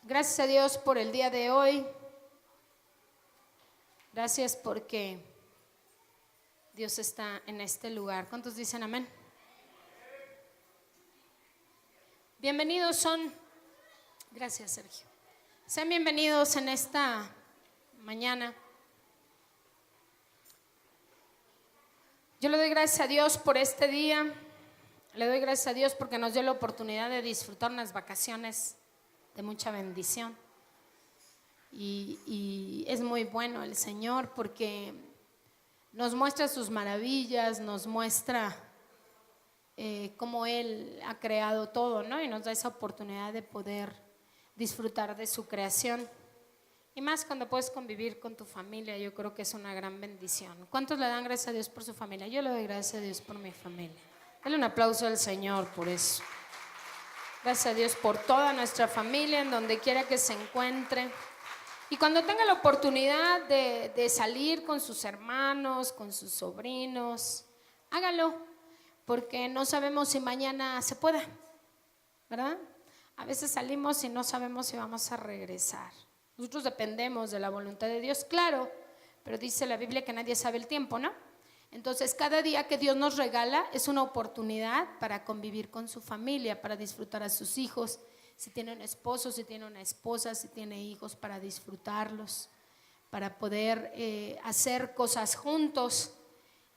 Gracias a Dios por el día de hoy. Gracias porque Dios está en este lugar. ¿Cuántos dicen amén? Bienvenidos son. Gracias, Sergio. Sean bienvenidos en esta mañana. Yo le doy gracias a Dios por este día. Le doy gracias a Dios porque nos dio la oportunidad de disfrutar unas vacaciones de mucha bendición. Y es muy bueno el Señor porque nos muestra sus maravillas, nos muestra cómo Él ha creado todo, ¿no? Y nos da esa oportunidad de poder disfrutar de su creación. Y más cuando puedes convivir con tu familia, yo creo que es una gran bendición. ¿Cuántos le dan gracias a Dios por su familia? Yo le doy gracias a Dios por mi familia. Dale un aplauso al Señor por eso. Gracias a Dios por toda nuestra familia, en donde quiera que se encuentre. Y cuando tenga la oportunidad de salir con sus hermanos, con sus sobrinos, hágalo, porque no sabemos si mañana se pueda, ¿verdad? A veces salimos y no sabemos si vamos a regresar. Nosotros dependemos de la voluntad de Dios, claro, pero dice la Biblia que nadie sabe el tiempo, ¿no? Entonces, cada día que Dios nos regala es una oportunidad para convivir con su familia, para disfrutar a sus hijos. Si tiene un esposo, si tiene una esposa, si tiene hijos, para disfrutarlos, para poder hacer cosas juntos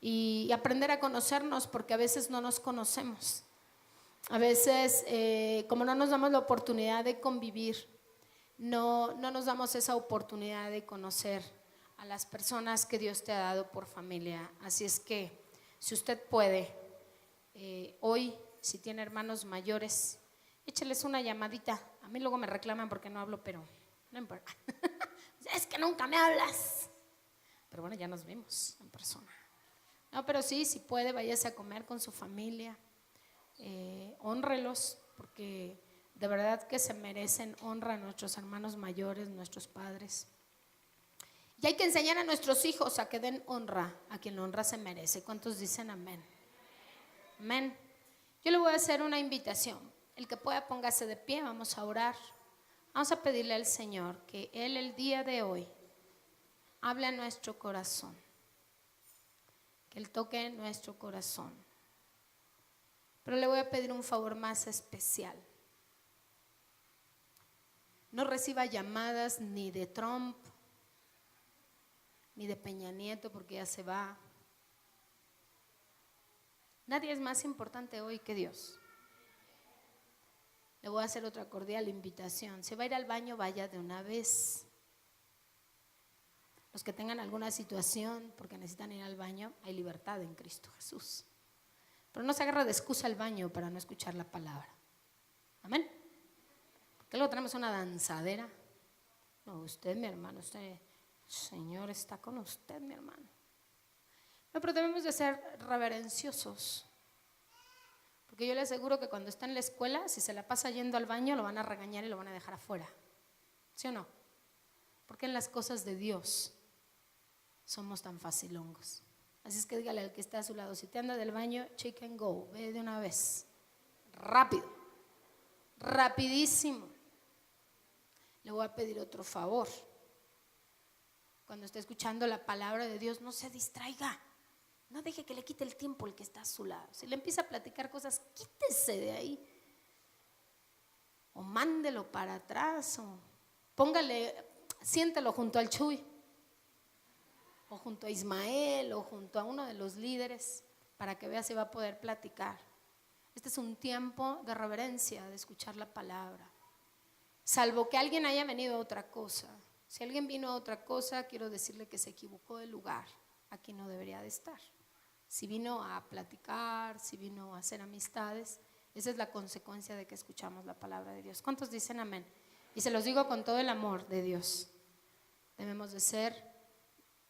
y aprender a conocernos, porque a veces no nos conocemos. A veces, como no nos damos la oportunidad de convivir, no nos damos esa oportunidad de conocer a las personas que Dios te ha dado por familia. Así es que, si usted puede, hoy, si tiene hermanos mayores, écheles una llamadita. A mí luego me reclaman porque no hablo, pero no importa. Es que nunca me hablas. Pero bueno, ya nos vimos en persona. No, pero sí, si puede, váyase a comer con su familia. Hónrelos, porque de verdad que se merecen honra a nuestros hermanos mayores, nuestros padres. Y hay que enseñar a nuestros hijos a que den honra a quien la honra se merece. ¿Cuántos dicen amén? Amén. Yo le voy a hacer una invitación. El que pueda, póngase de pie, vamos a orar. Vamos a pedirle al Señor que Él el día de hoy hable a nuestro corazón, que Él toque nuestro corazón. Pero le voy a pedir un favor más especial. No reciba llamadas ni de Trump, ni de Peña Nieto, porque ya se va. Nadie es más importante hoy que Dios. Le voy a hacer otra cordial invitación. Si va a ir al baño, vaya de una vez. Los que tengan alguna situación porque necesitan ir al baño, hay libertad en Cristo Jesús. Pero no se agarra de excusa al baño para no escuchar la palabra. Amén. Porque luego tenemos una danzadera. No, usted, mi hermano, usted, Señor está con usted, mi hermano. No, pero debemos de ser reverenciosos. Porque yo le aseguro que cuando está en la escuela, si se la pasa yendo al baño, lo van a regañar y lo van a dejar afuera. ¿Sí o no? Porque en las cosas de Dios somos tan facilongos. Así es que dígale al que está a su lado, si te anda del baño, check and go, ve de una vez. Rápido, rapidísimo. Le voy a pedir otro favor. Cuando esté escuchando la palabra de Dios, no se distraiga. No deje que le quite el tiempo el que está a su lado. Si le empieza a platicar cosas, quítese de ahí. O mándelo para atrás. O póngale, siéntelo junto al Chuy. O junto a Ismael. O junto a uno de los líderes. Para que vea si va a poder platicar. Este es un tiempo de reverencia, de escuchar la palabra. Salvo que alguien haya venido a otra cosa. Si alguien vino a otra cosa, quiero decirle que se equivocó de lugar. Aquí no debería de estar. Si vino a platicar, si vino a hacer amistades, esa es la consecuencia de que escuchamos la palabra de Dios. ¿Cuántos dicen amén? Y se los digo con todo el amor de Dios. Debemos de ser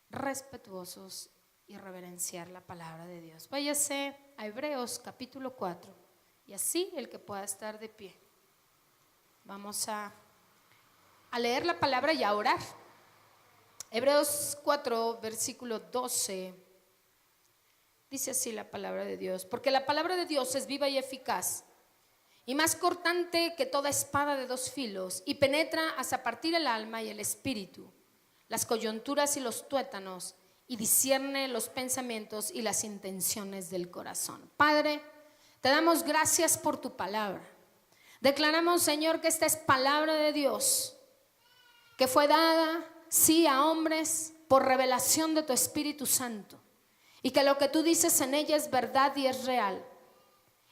respetuosos y reverenciar la palabra de Dios. Váyase a Hebreos capítulo 4 y así el que pueda estar de pie. Vamos a leer la palabra y a orar. Hebreos 4, versículo 12. Dice así la palabra de Dios: porque la palabra de Dios es viva y eficaz y más cortante que toda espada de dos filos, y penetra hasta partir el alma y el espíritu, las coyunturas y los tuétanos, y discierne los pensamientos y las intenciones del corazón. Padre, te damos gracias por tu palabra. Declaramos, Señor, que esta es palabra de Dios, que fue dada, sí, a hombres por revelación de tu Espíritu Santo, y que lo que tú dices en ella es verdad y es real,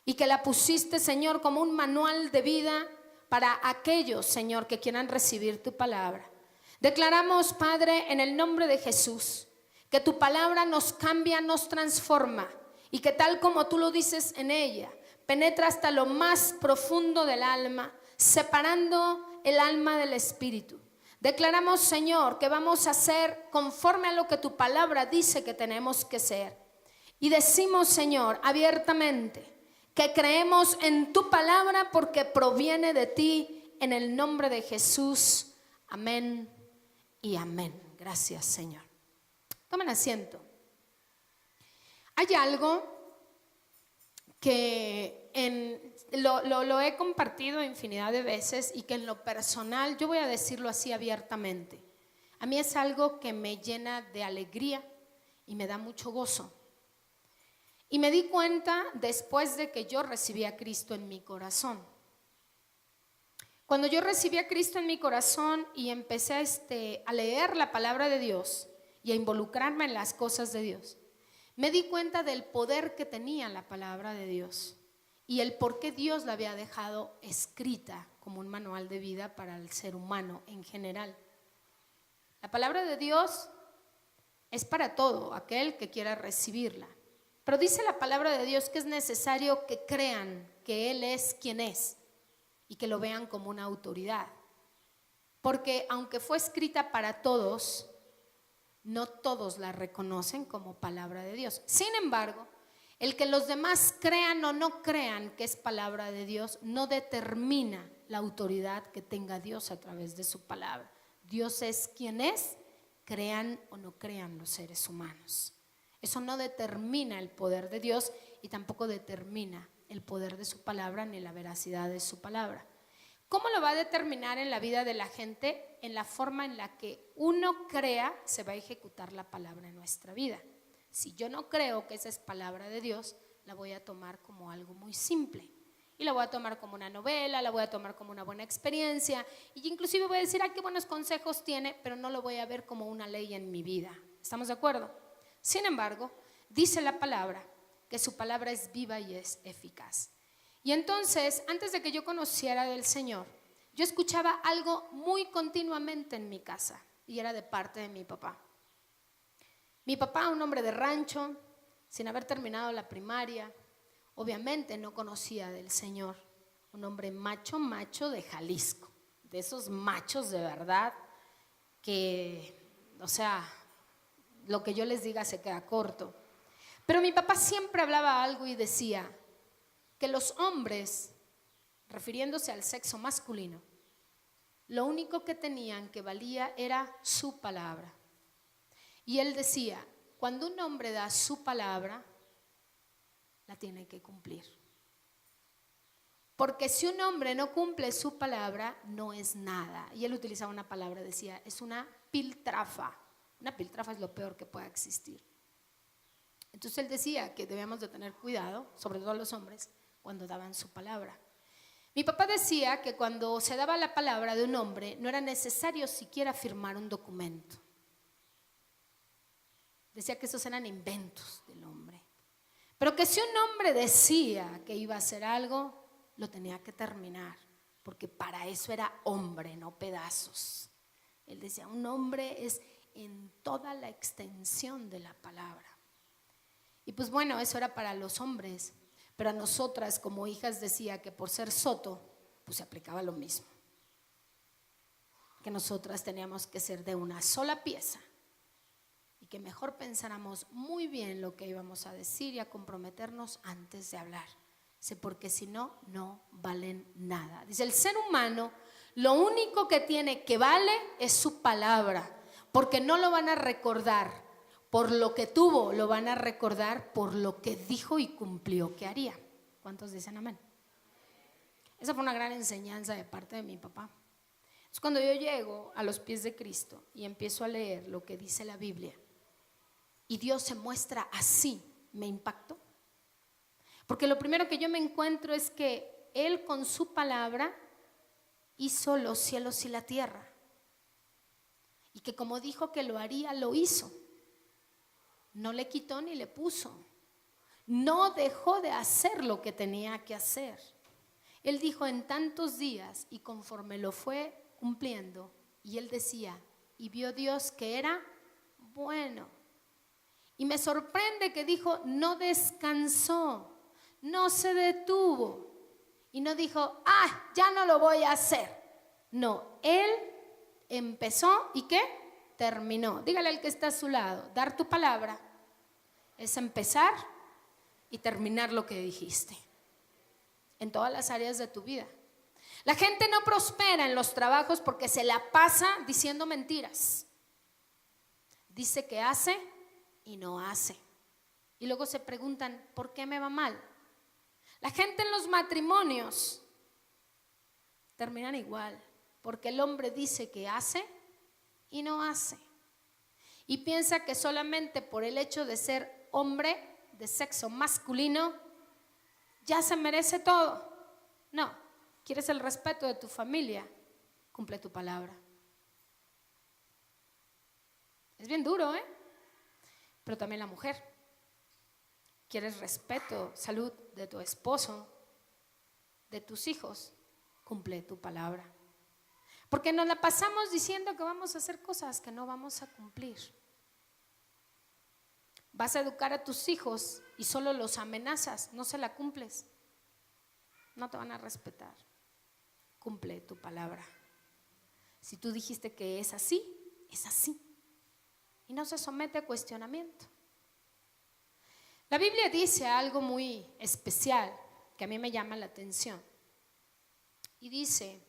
y que la pusiste, Señor, como un manual de vida para aquellos, Señor, que quieran recibir tu palabra. Declaramos, Padre, en el nombre de Jesús, que tu palabra nos cambia, nos transforma, y que tal como tú lo dices en ella, penetra hasta lo más profundo del alma, separando el alma del espíritu. Declaramos, Señor, que vamos a ser conforme a lo que tu palabra dice que tenemos que ser. Y decimos, Señor, abiertamente, que creemos en tu palabra porque proviene de ti, en el nombre de Jesús. Amén y amén. Gracias, Señor. Tomen asiento. Hay algo que lo he compartido infinidad de veces y que en lo personal, yo voy a decirlo así abiertamente, a mí es algo que me llena de alegría y me da mucho gozo. Y me di cuenta después de que yo recibí a Cristo en mi corazón. Cuando yo recibí a Cristo en mi corazón y empecé a leer la palabra de Dios y a involucrarme en las cosas de Dios, me di cuenta del poder que tenía la palabra de Dios y el por qué Dios la había dejado escrita como un manual de vida para el ser humano en general. La palabra de Dios es para todo aquel que quiera recibirla. Pero dice la palabra de Dios que es necesario que crean que Él es quien es y que lo vean como una autoridad. Porque aunque fue escrita para todos, no todos la reconocen como palabra de Dios. Sin embargo, el que los demás crean o no crean que es palabra de Dios no determina la autoridad que tenga Dios a través de su palabra. Dios es quien es, crean o no crean los seres humanos. Eso no determina el poder de Dios y tampoco determina el poder de su palabra ni la veracidad de su palabra. ¿Cómo lo va a determinar en la vida de la gente? En la forma en la que uno crea se va a ejecutar la palabra en nuestra vida. Si yo no creo que esa es palabra de Dios, la voy a tomar como algo muy simple. Y la voy a tomar como una novela, la voy a tomar como una buena experiencia. Y inclusive voy a decir, qué buenos consejos tiene, pero no lo voy a ver como una ley en mi vida. ¿Estamos de acuerdo? Sin embargo, dice la palabra que su palabra es viva y es eficaz. Y entonces, antes de que yo conociera del Señor, yo escuchaba algo muy continuamente en mi casa y era de parte de mi papá. Mi papá, un hombre de rancho, sin haber terminado la primaria, obviamente no conocía del Señor. Un hombre macho de Jalisco, de esos machos de verdad que, lo que yo les diga se queda corto. Pero mi papá siempre hablaba algo y decía que los hombres, refiriéndose al sexo masculino, lo único que tenían que valía era su palabra. Y él decía, cuando un hombre da su palabra, la tiene que cumplir. Porque si un hombre no cumple su palabra, no es nada. Y él utilizaba una palabra, decía, es una piltrafa. Una piltrafa es lo peor que pueda existir. Entonces él decía que debíamos de tener cuidado, sobre todo los hombres, cuando daban su palabra. Mi papá decía que cuando se daba la palabra de un hombre, no era necesario siquiera firmar un documento. Decía que esos eran inventos del hombre. Pero que si un hombre decía que iba a hacer algo, lo tenía que terminar, porque para eso era hombre, no pedazos. Él decía, un hombre es en toda la extensión de la palabra. Y pues bueno, eso era para los hombres, pero a nosotras como hijas decía que por ser soto, pues se aplicaba lo mismo. Que nosotras teníamos que ser de una sola pieza y que mejor pensáramos muy bien lo que íbamos a decir y a comprometernos antes de hablar. Porque si no, no valen nada. Dice, el ser humano lo único que tiene que vale es su palabra, porque no lo van a recordar por lo que tuvo, lo van a recordar por lo que dijo y cumplió que haría. ¿Cuántos dicen amén? Esa fue una gran enseñanza de parte de mi papá. Es cuando yo llego a los pies de Cristo y empiezo a leer lo que dice la Biblia y Dios se muestra así, me impactó. Porque lo primero que yo me encuentro es que Él con su palabra hizo los cielos y la tierra. Y que como dijo que lo haría, lo hizo. No le quitó ni le puso. No dejó de hacer lo que tenía que hacer. Él dijo en tantos días y conforme lo fue cumpliendo, y él decía, y vio Dios que era bueno. Y me sorprende que dijo, no descansó, no se detuvo y no dijo, ya no lo voy a hacer. No, él empezó y ¿qué? Terminó. Dígale al que está a su lado, dar tu palabra es empezar y terminar lo que dijiste en todas las áreas de tu vida. La gente no prospera en los trabajos porque se la pasa diciendo mentiras. Dice que hace y no hace. Y luego se preguntan, ¿por qué me va mal? La gente en los matrimonios terminan igual, porque el hombre dice que hace y no hace. Y piensa que solamente por el hecho de ser hombre de sexo masculino ya se merece todo. No, ¿quieres el respeto de tu familia? Cumple tu palabra. Es bien duro, pero también la mujer. ¿Quieres respeto, salud de tu esposo, de tus hijos? Cumple tu palabra. Porque nos la pasamos diciendo que vamos a hacer cosas que no vamos a cumplir. Vas a educar a tus hijos y solo los amenazas, no se la cumples. No te van a respetar. Cumple tu palabra. Si tú dijiste que es así, es así. Y no se somete a cuestionamiento. La Biblia dice algo muy especial que a mí me llama la atención. Y dice,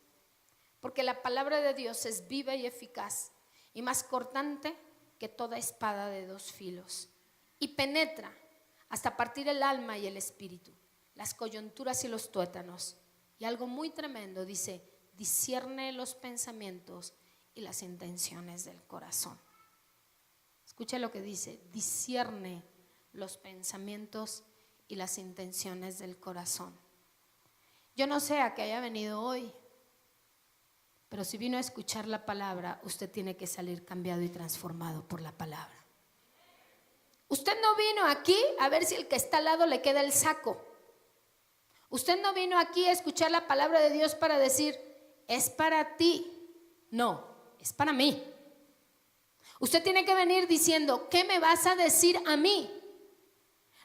porque la palabra de Dios es viva y eficaz y más cortante que toda espada de dos filos. Y penetra hasta partir el alma y el espíritu, las coyunturas y los tuétanos. Y algo muy tremendo, dice, discierne los pensamientos y las intenciones del corazón. Escuche lo que dice, discierne los pensamientos y las intenciones del corazón. Yo no sé a qué haya venido hoy, pero si vino a escuchar la palabra, usted tiene que salir cambiado y transformado por la palabra. Usted no vino aquí a ver si el que está al lado le queda el saco. Usted no vino aquí a escuchar la palabra de Dios para decir, es para ti. No, es para mí. Usted tiene que venir diciendo, ¿qué me vas a decir a mí?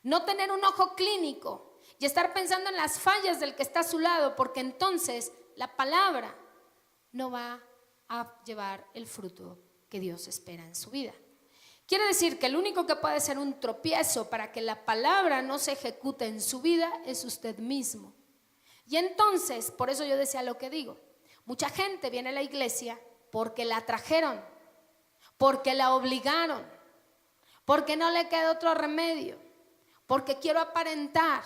No tener un ojo clínico y estar pensando en las fallas del que está a su lado, porque entonces la palabra no va a llevar el fruto que Dios espera en su vida. Quiere decir que el único que puede ser un tropiezo para que la palabra no se ejecute en su vida es usted mismo. Y entonces, por eso yo decía lo que digo, mucha gente viene a la iglesia porque la trajeron, porque la obligaron, porque no le queda otro remedio, porque quiero aparentar,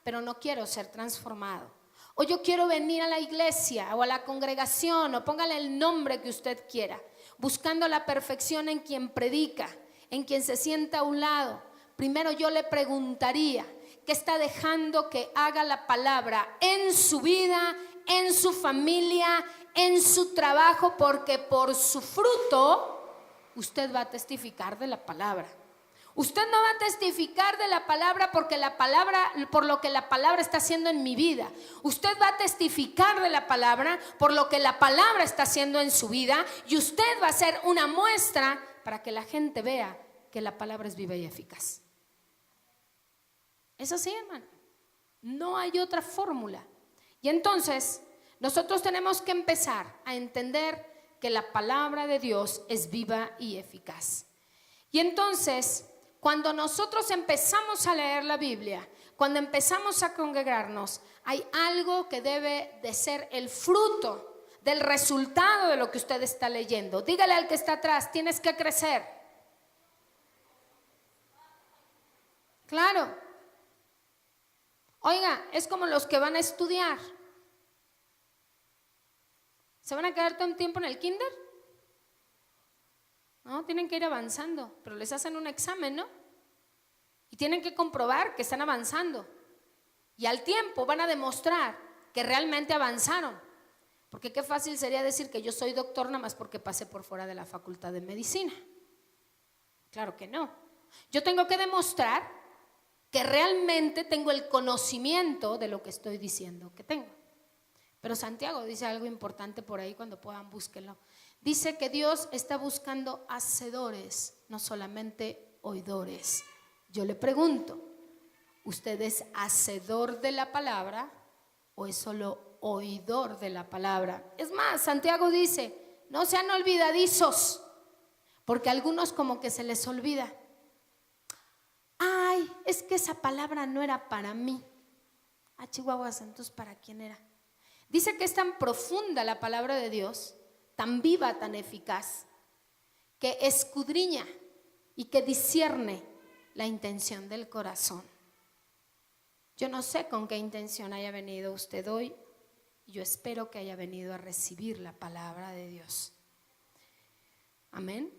pero no quiero ser transformado. O yo quiero venir a la iglesia o a la congregación, o póngale el nombre que usted quiera, buscando la perfección en quien predica, en quien se sienta a un lado. Primero yo le preguntaría, ¿qué está dejando que haga la palabra en su vida, en su familia, en su trabajo? Porque por su fruto usted va a testificar de la palabra. Usted no va a testificar de la palabra porque la palabra, por lo que la palabra está haciendo en mi vida. Usted va a testificar de la palabra por lo que la palabra está haciendo en su vida, y usted va a ser una muestra para que la gente vea que la palabra es viva y eficaz. Es así, hermano. No hay otra fórmula. Y entonces nosotros tenemos que empezar a entender que la palabra de Dios es viva y eficaz. Y entonces, cuando nosotros empezamos a leer la Biblia, cuando empezamos a congregarnos, hay algo que debe de ser el fruto del resultado de lo que usted está leyendo. Dígale al que está atrás, tienes que crecer. Claro. Oiga, es como los que van a estudiar. ¿Se van a quedar todo el tiempo en el kinder? No, tienen que ir avanzando, pero les hacen un examen, ¿no? Y tienen que comprobar que están avanzando. Y al tiempo van a demostrar que realmente avanzaron. Porque qué fácil sería decir que yo soy doctor nada más porque pasé por fuera de la facultad de medicina. Claro que no. Yo tengo que demostrar que realmente tengo el conocimiento de lo que estoy diciendo que tengo. Pero Santiago dice algo importante por ahí, cuando puedan búsquenlo. Dice que Dios está buscando hacedores, no solamente oidores. Yo le pregunto, ¿usted es hacedor de la palabra o es solo oidor de la palabra? Es más, Santiago dice, no sean olvidadizos, porque a algunos como que se les olvida. Ay, es que esa palabra no era para mí. Chihuahuas, entonces ¿para quién era? Dice que es tan profunda la palabra de Dios, tan viva, tan eficaz, que escudriña y que discierne la intención del corazón. Yo no sé con qué intención haya venido usted hoy. Yo espero que haya venido a recibir la palabra de Dios. Amén.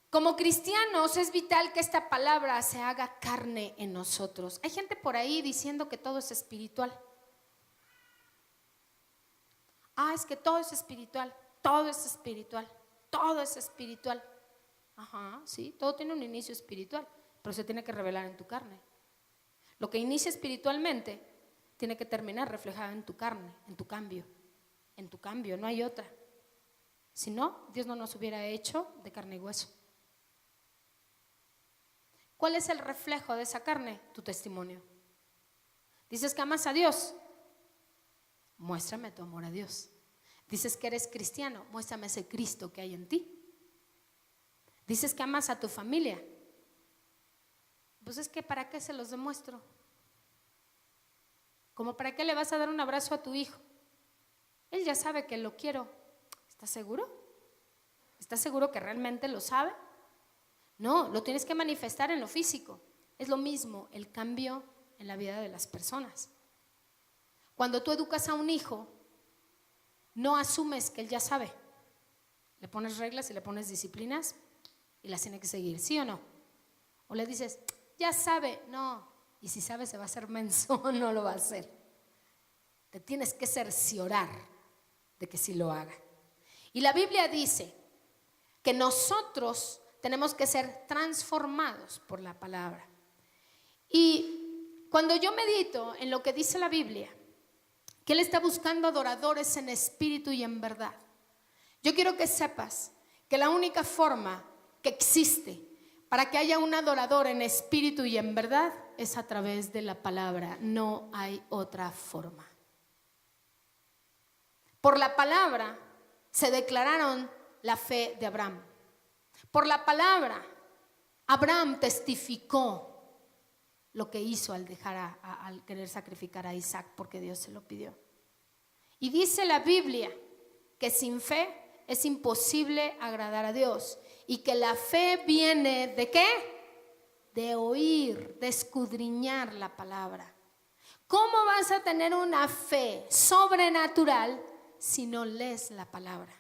Como cristianos es vital que esta palabra se haga carne en nosotros. Hay gente por ahí diciendo que todo es espiritual. Es que todo es espiritual, todo es espiritual, todo es espiritual. Ajá, sí, todo tiene un inicio espiritual, pero se tiene que revelar en tu carne. Lo que inicia espiritualmente tiene que terminar reflejado en tu carne, en tu cambio, no hay otra. Si no, Dios no nos hubiera hecho de carne y hueso. ¿Cuál es el reflejo de esa carne? Tu testimonio. Dices que amas a Dios, muéstrame tu amor a Dios. Dices que eres cristiano, muéstrame ese Cristo que hay en ti. Dices que amas a tu familia, pues es que ¿para qué se los demuestro? ¿Cómo para qué le vas a dar un abrazo a tu hijo? Él ya sabe que lo quiero. ¿Estás seguro? ¿Estás seguro que realmente lo sabe? No, lo tienes que manifestar en lo físico. Es lo mismo el cambio en la vida de las personas. Cuando tú educas a un hijo, no asumes que él ya sabe. Le pones reglas y le pones disciplinas y las tiene que seguir, ¿sí o no? O le dices, ya sabe, no. Y si sabe se va a hacer menso, no lo va a hacer. Te tienes que cerciorar de que sí lo haga. Y la Biblia dice que nosotros tenemos que ser transformados por la palabra. Y cuando yo medito en lo que dice la Biblia, que Él está buscando adoradores en espíritu y en verdad, yo quiero que sepas que la única forma que existe para que haya un adorador en espíritu y en verdad es a través de la palabra. No hay otra forma. Por la palabra se declararon la fe de Abraham. Por la palabra Abraham testificó lo que hizo al al querer sacrificar a Isaac, porque Dios se lo pidió. Y dice la Biblia que sin fe es imposible agradar a Dios, y que la fe viene ¿de qué? De oír, de escudriñar la palabra. ¿Cómo vas a tener una fe sobrenatural si no lees la palabra?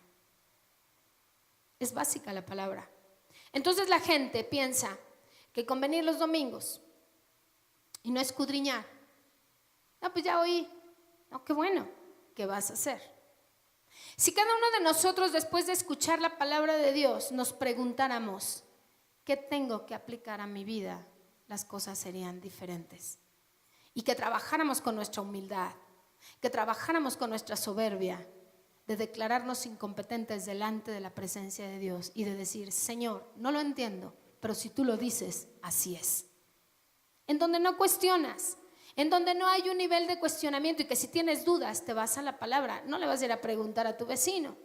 Es básica la palabra. Entonces la gente piensa que con venir los domingos y no escudriñar, pues ya oí, no, qué bueno, ¿qué vas a hacer? Si cada uno de nosotros, después de escuchar la palabra de Dios, nos preguntáramos, ¿qué tengo que aplicar a mi vida? Las cosas serían diferentes. Y que trabajáramos con nuestra humildad, que trabajáramos con nuestra soberbia, de declararnos incompetentes delante de la presencia de Dios y de decir, Señor, no lo entiendo, pero si tú lo dices, así es. En donde no cuestionas, en donde no hay un nivel de cuestionamiento, y que si tienes dudas te vas a la palabra. No le vas a ir a preguntar a tu vecino,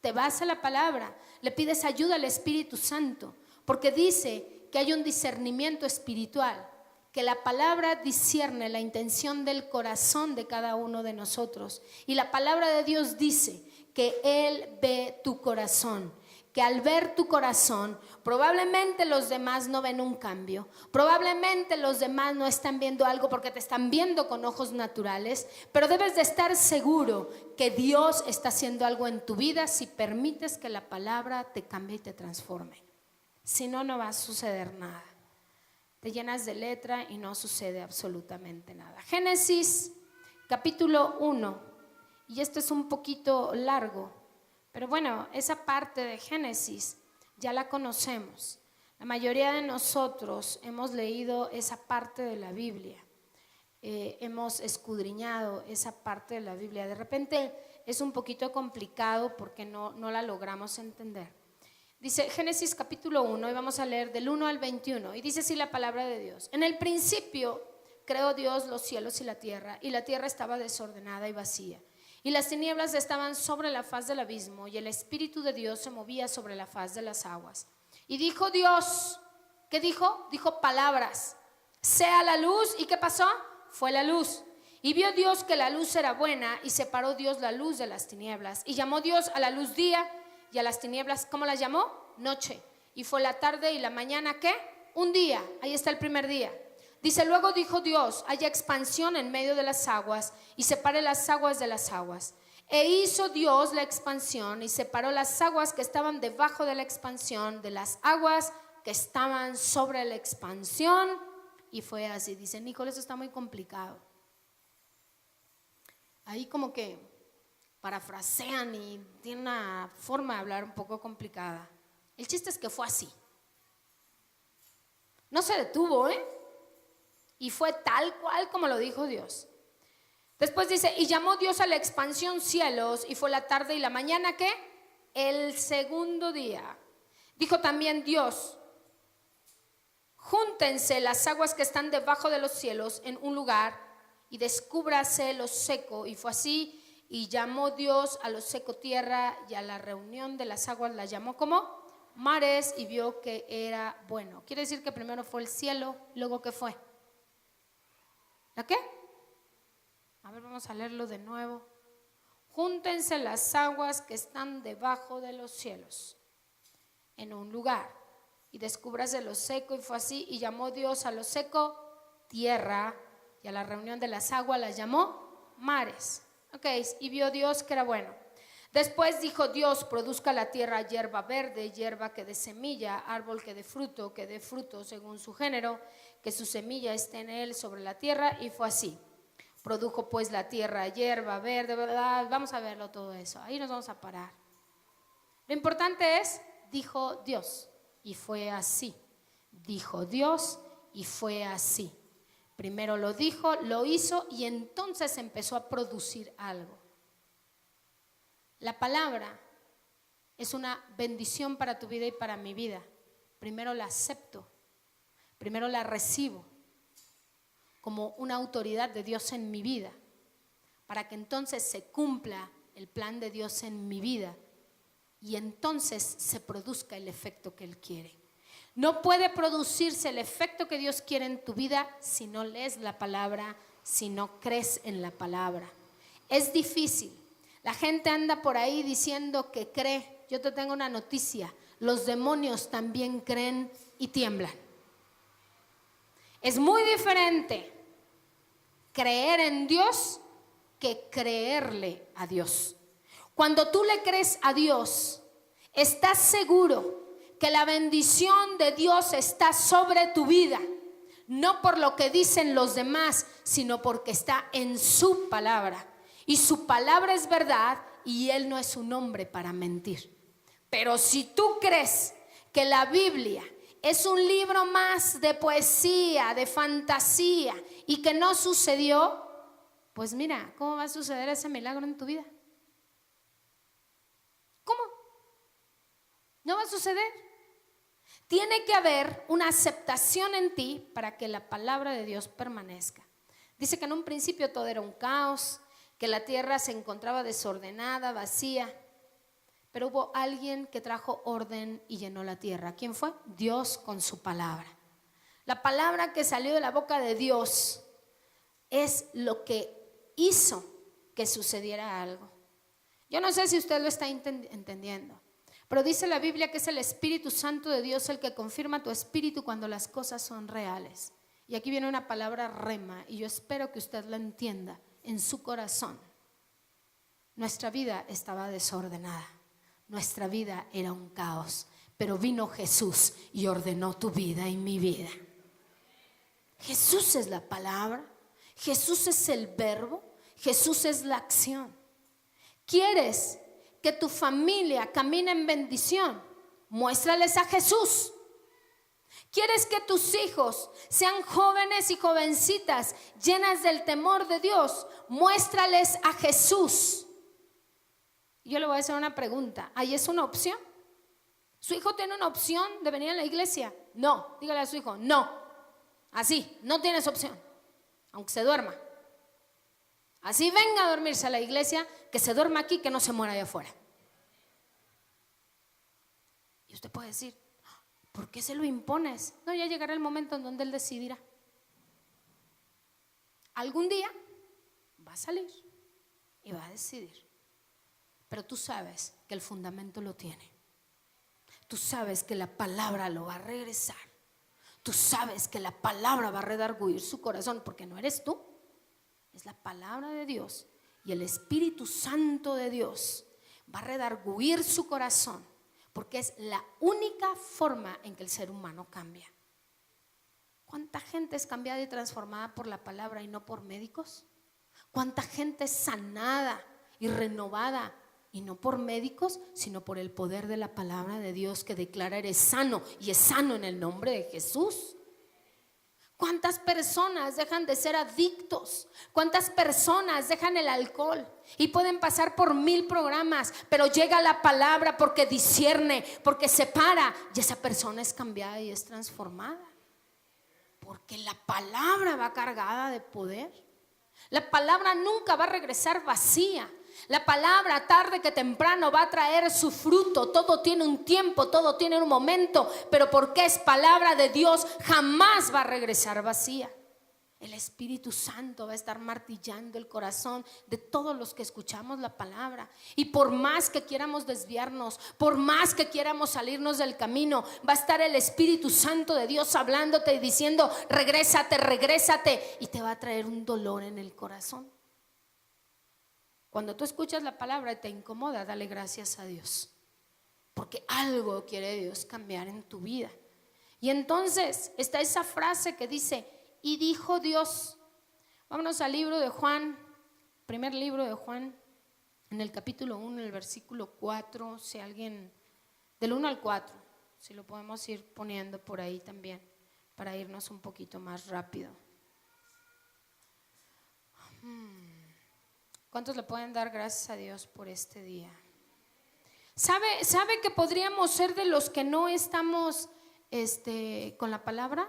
te vas a la palabra, le pides ayuda al Espíritu Santo, porque dice que hay un discernimiento espiritual, que la palabra discierne la intención del corazón de cada uno de nosotros, y la palabra de Dios dice que Él ve tu corazón, que al ver tu corazón, probablemente los demás no ven un cambio, probablemente los demás no están viendo algo porque te están viendo con ojos naturales, pero debes de estar seguro que Dios está haciendo algo en tu vida si permites que la palabra te cambie y te transforme. Si no, no va a suceder nada. Te llenas de letra y no sucede absolutamente nada. Génesis capítulo 1, y esto es un poquito largo, pero bueno, esa parte de Génesis ya la conocemos. La mayoría de nosotros hemos leído esa parte de la Biblia, hemos escudriñado esa parte de la Biblia. De repente es un poquito complicado porque no la logramos entender. Dice Génesis capítulo 1 y vamos a leer del 1 al 21 y dice así la palabra de Dios. En el principio creó Dios los cielos y la tierra estaba desordenada y vacía. Y las tinieblas estaban sobre la faz del abismo, y el Espíritu de Dios se movía sobre la faz de las aguas. Y dijo Dios, ¿qué dijo? Dijo palabras, sea la luz. ¿Y qué pasó? Fue la luz. Y vio Dios que la luz era buena, y separó Dios la luz de las tinieblas. Y llamó Dios a la luz día, y a las tinieblas, ¿cómo las llamó? Noche. Y fue la tarde y la mañana, ¿qué? Un día. Ahí está el primer día. Dice, luego dijo Dios, haya expansión en medio de las aguas y separe las aguas de las aguas. E hizo Dios la expansión y separó las aguas que estaban debajo de la expansión de las aguas que estaban sobre la expansión. Y fue así. Dice, Nicolás, eso está muy complicado. Ahí como que parafrasean y tiene una forma de hablar un poco complicada. El chiste es que fue así. No se detuvo, y fue tal cual como lo dijo Dios. Después dice, y llamó Dios a la expansión cielos, y fue la tarde y la mañana, ¿qué? El segundo día. Dijo también Dios, júntense las aguas que están debajo de los cielos en un lugar, y descúbrase lo seco. Y fue así, y llamó Dios a lo seco tierra, y a la reunión de las aguas la llamó como mares, y vio que era bueno. Quiere decir que primero fue el cielo, luego ¿qué fue? ¿La qué? A ver, vamos a leerlo de nuevo. Júntense las aguas que están debajo de los cielos en un lugar, y descúbrase lo seco. Y fue así, y llamó Dios a lo seco tierra, y a la reunión de las aguas las llamó mares. Ok, y vio Dios que era bueno. Después dijo Dios, produzca la tierra hierba verde, hierba que dé semilla, árbol que dé fruto según su género, que su semilla esté en él sobre la tierra. Y fue así. Produjo pues la tierra hierba verde, ¿verdad? Vamos a verlo todo eso, ahí nos vamos a parar. Lo importante es, dijo Dios, y fue así. Dijo Dios, y fue así. Primero lo dijo, lo hizo, y entonces empezó a producir algo. La palabra es una bendición para tu vida y para mi vida. Primero la acepto, primero la recibo como una autoridad de Dios en mi vida, para que entonces se cumpla el plan de Dios en mi vida y entonces se produzca el efecto que Él quiere. No puede producirse el efecto que Dios quiere en tu vida si no lees la palabra, si no crees en la palabra. Es difícil. La gente anda por ahí diciendo que cree. Yo te tengo una noticia, los demonios también creen y tiemblan. Es muy diferente creer en Dios que creerle a Dios. Cuando tú le crees a Dios, estás seguro que la bendición de Dios está sobre tu vida, no por lo que dicen los demás, sino porque está en su palabra. Y su palabra es verdad y Él no es un hombre para mentir. Pero si tú crees que la Biblia es un libro más de poesía, de fantasía y que no sucedió, pues mira, ¿cómo va a suceder ese milagro en tu vida? ¿Cómo? No va a suceder. Tiene que haber una aceptación en ti para que la palabra de Dios permanezca. Dice que en un principio todo era un caos, que la tierra se encontraba desordenada, vacía, pero hubo alguien que trajo orden y llenó la tierra. ¿Quién fue? Dios con su palabra. La palabra que salió de la boca de Dios es lo que hizo que sucediera algo. Yo no sé si usted lo está entendiendo, Pero dice la Biblia que es el Espíritu Santo de Dios el que confirma tu espíritu cuando las cosas son reales. Y aquí viene una palabra rema, y yo espero que usted la entienda en su corazón. Nuestra vida estaba desordenada, nuestra vida era un caos, pero vino Jesús y ordenó tu vida y mi vida. Jesús es la palabra, Jesús es el verbo, Jesús es la acción. ¿Quieres que tu familia camine en bendición? Muéstrales a Jesús. ¿Quieres que tus hijos sean jóvenes y jovencitas llenas del temor de Dios? Muéstrales a Jesús. Yo le voy a hacer una pregunta. ¿Ahí es una opción? ¿Su hijo tiene una opción de venir a la iglesia? No, dígale a su hijo, no. Así, no tienes opción, aunque se duerma. Así venga a dormirse a la iglesia, que se duerma aquí, que no se muera allá afuera. Y usted puede decir, ¿por qué se lo impones? No, ya llegará el momento en donde él decidirá. Algún día va a salir y va a decidir. Pero tú sabes que el fundamento lo tiene. Tú sabes que la palabra lo va a regresar. Tú sabes que la palabra va a redarguir su corazón, porque no eres tú, es la palabra de Dios. Y el Espíritu Santo de Dios va a redarguir su corazón, porque es la única forma en que el ser humano cambia. ¿Cuánta gente es cambiada y transformada por la palabra y no por médicos? ¿Cuánta gente es sanada y renovada y no por médicos, sino por el poder de la palabra de Dios que declara eres sano, y es sano en el nombre de Jesús? ¿Cuántas personas dejan de ser adictos? ¿Cuántas personas dejan el alcohol? Y pueden pasar por 1000 programas, pero llega la palabra porque discierne, porque separa, y esa persona es cambiada y es transformada. Porque la palabra va cargada de poder. La palabra nunca va a regresar vacía. La palabra tarde que temprano va a traer su fruto. Todo tiene un tiempo, todo tiene un momento, pero porque es palabra de Dios, jamás va a regresar vacía. El Espíritu Santo va a estar martillando el corazón de todos los que escuchamos la palabra. Y por más que quieramos desviarnos, por más que quieramos salirnos del camino, va a estar el Espíritu Santo de Dios hablándote y diciendo, regrésate, regrésate, y te va a traer un dolor en el corazón. Cuando tú escuchas la palabra y te incomoda, dale gracias a Dios, porque algo quiere Dios cambiar en tu vida. Y entonces está esa frase que dice, y dijo Dios. Vámonos al libro de Juan, primer libro de Juan, en el capítulo 1, en el versículo 4, si alguien, del 1 al 4, si lo podemos ir poniendo por ahí también, para irnos un poquito más rápido. ¿Cuántos le pueden dar gracias a Dios por este día? ¿Sabe que podríamos ser de los que no estamos con la palabra?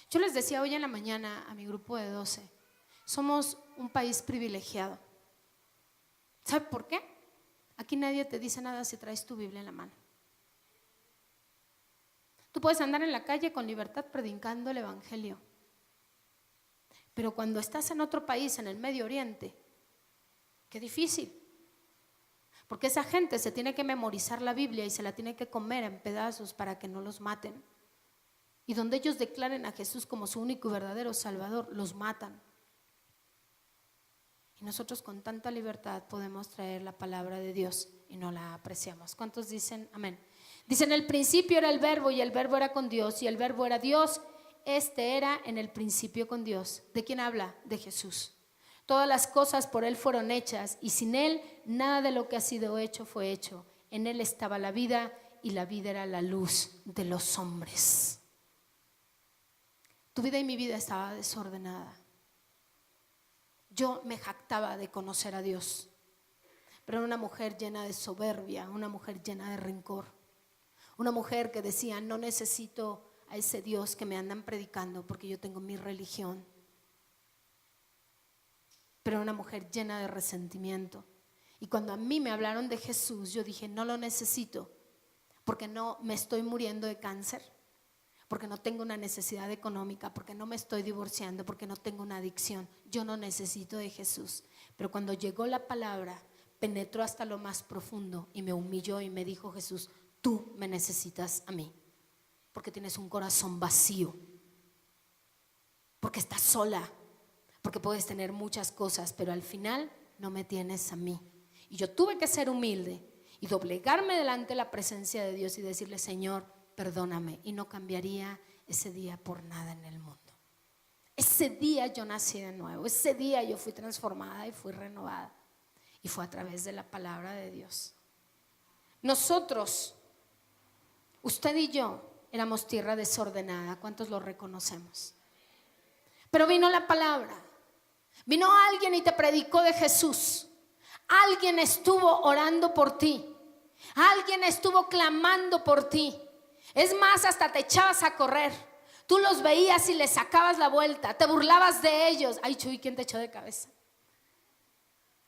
Yo les decía hoy en la mañana a mi grupo de 12, somos un país privilegiado. ¿Sabe por qué? Aquí nadie te dice nada si traes tu Biblia en la mano. Tú puedes andar en la calle con libertad predicando el evangelio. Pero cuando estás en otro país, en el Medio Oriente, qué difícil. Porque esa gente se tiene que memorizar la Biblia y se la tiene que comer en pedazos para que no los maten. Y donde ellos declaren a Jesús como su único y verdadero Salvador, los matan. Y nosotros con tanta libertad podemos traer la palabra de Dios y no la apreciamos. ¿Cuántos dicen amén? Dicen, en el principio era el verbo y el verbo era con Dios y el verbo era Dios. Este era en el principio con Dios. ¿De quién habla? De Jesús. Todas las cosas por Él fueron hechas y sin Él nada de lo que ha sido hecho fue hecho. En Él estaba la vida y la vida era la luz de los hombres. Tu vida y mi vida estaba desordenada. Yo me jactaba de conocer a Dios, pero era una mujer llena de soberbia, una mujer llena de rencor, una mujer que decía, no necesito a ese Dios que me andan predicando porque yo tengo mi religión. Pero era una mujer llena de resentimiento. Y cuando a mí me hablaron de Jesús, yo dije, no lo necesito, porque no me estoy muriendo de cáncer, porque no tengo una necesidad económica, porque no me estoy divorciando, porque no tengo una adicción. Yo no necesito de Jesús. Pero cuando llegó la palabra, penetró hasta lo más profundo y me humilló y me dijo: Jesús, tú me necesitas a mí, porque tienes un corazón vacío, porque estás sola, porque puedes tener muchas cosas, pero al final no me tienes a mí. Y yo tuve que ser humilde y doblegarme delante de la presencia de Dios y decirle: Señor, perdóname. Y no cambiaría ese día por nada en el mundo. Ese día yo nací de nuevo, ese día yo fui transformada y fui renovada, y fue a través de la palabra de Dios. Nosotros, usted y yo, éramos tierra desordenada. ¿Cuántos lo reconocemos? Pero vino la palabra, vino alguien y te predicó de Jesús. Alguien estuvo orando por ti, alguien estuvo clamando por ti. Es más, hasta te echabas a correr. Tú los veías y les sacabas la vuelta, te burlabas de ellos. Ay, Chuy, ¿quién te echó de cabeza?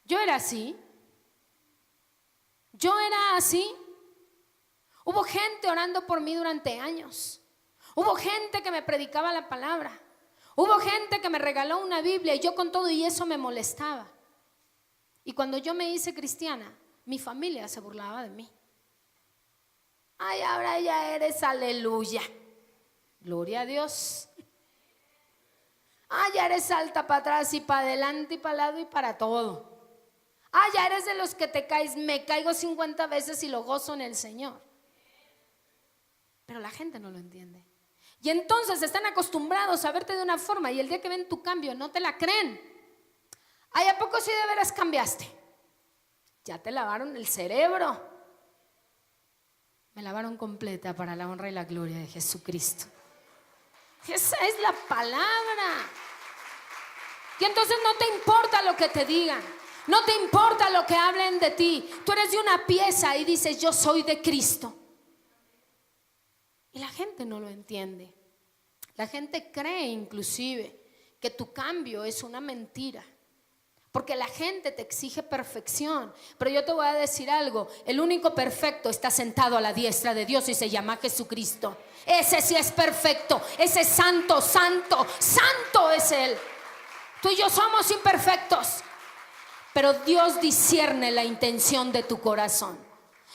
Yo era así. Yo era así. Hubo gente orando por mí durante años. Hubo gente que me predicaba la palabra. Hubo gente que me regaló una Biblia y yo con todo y eso me molestaba. Y cuando yo me hice cristiana, mi familia se burlaba de mí. Ay, ahora ya eres aleluya. Gloria a Dios. Ay, ya eres alta para atrás y para adelante y para el lado y para todo. Ay, ya eres de los que te caes. Me caigo 50 veces y lo gozo en el Señor. Pero la gente no lo entiende. Y entonces están acostumbrados a verte de una forma y el día que ven tu cambio no te la creen. Ay, ¿a poco sí de veras cambiaste? Ya te lavaron el cerebro. Me lavaron completa para la honra y la gloria de Jesucristo. Esa es la palabra. Y entonces no te importa lo que te digan, no te importa lo que hablen de ti. Tú eres de una pieza y dices: yo soy de Cristo. Y la gente no lo entiende. La gente cree inclusive que tu cambio es una mentira, porque la gente te exige perfección. Pero yo te voy a decir algo: el único perfecto está sentado a la diestra de Dios y se llama Jesucristo. Ese sí es perfecto, ese es santo, santo, santo es Él. Tú y yo somos imperfectos, pero Dios discierne la intención de tu corazón.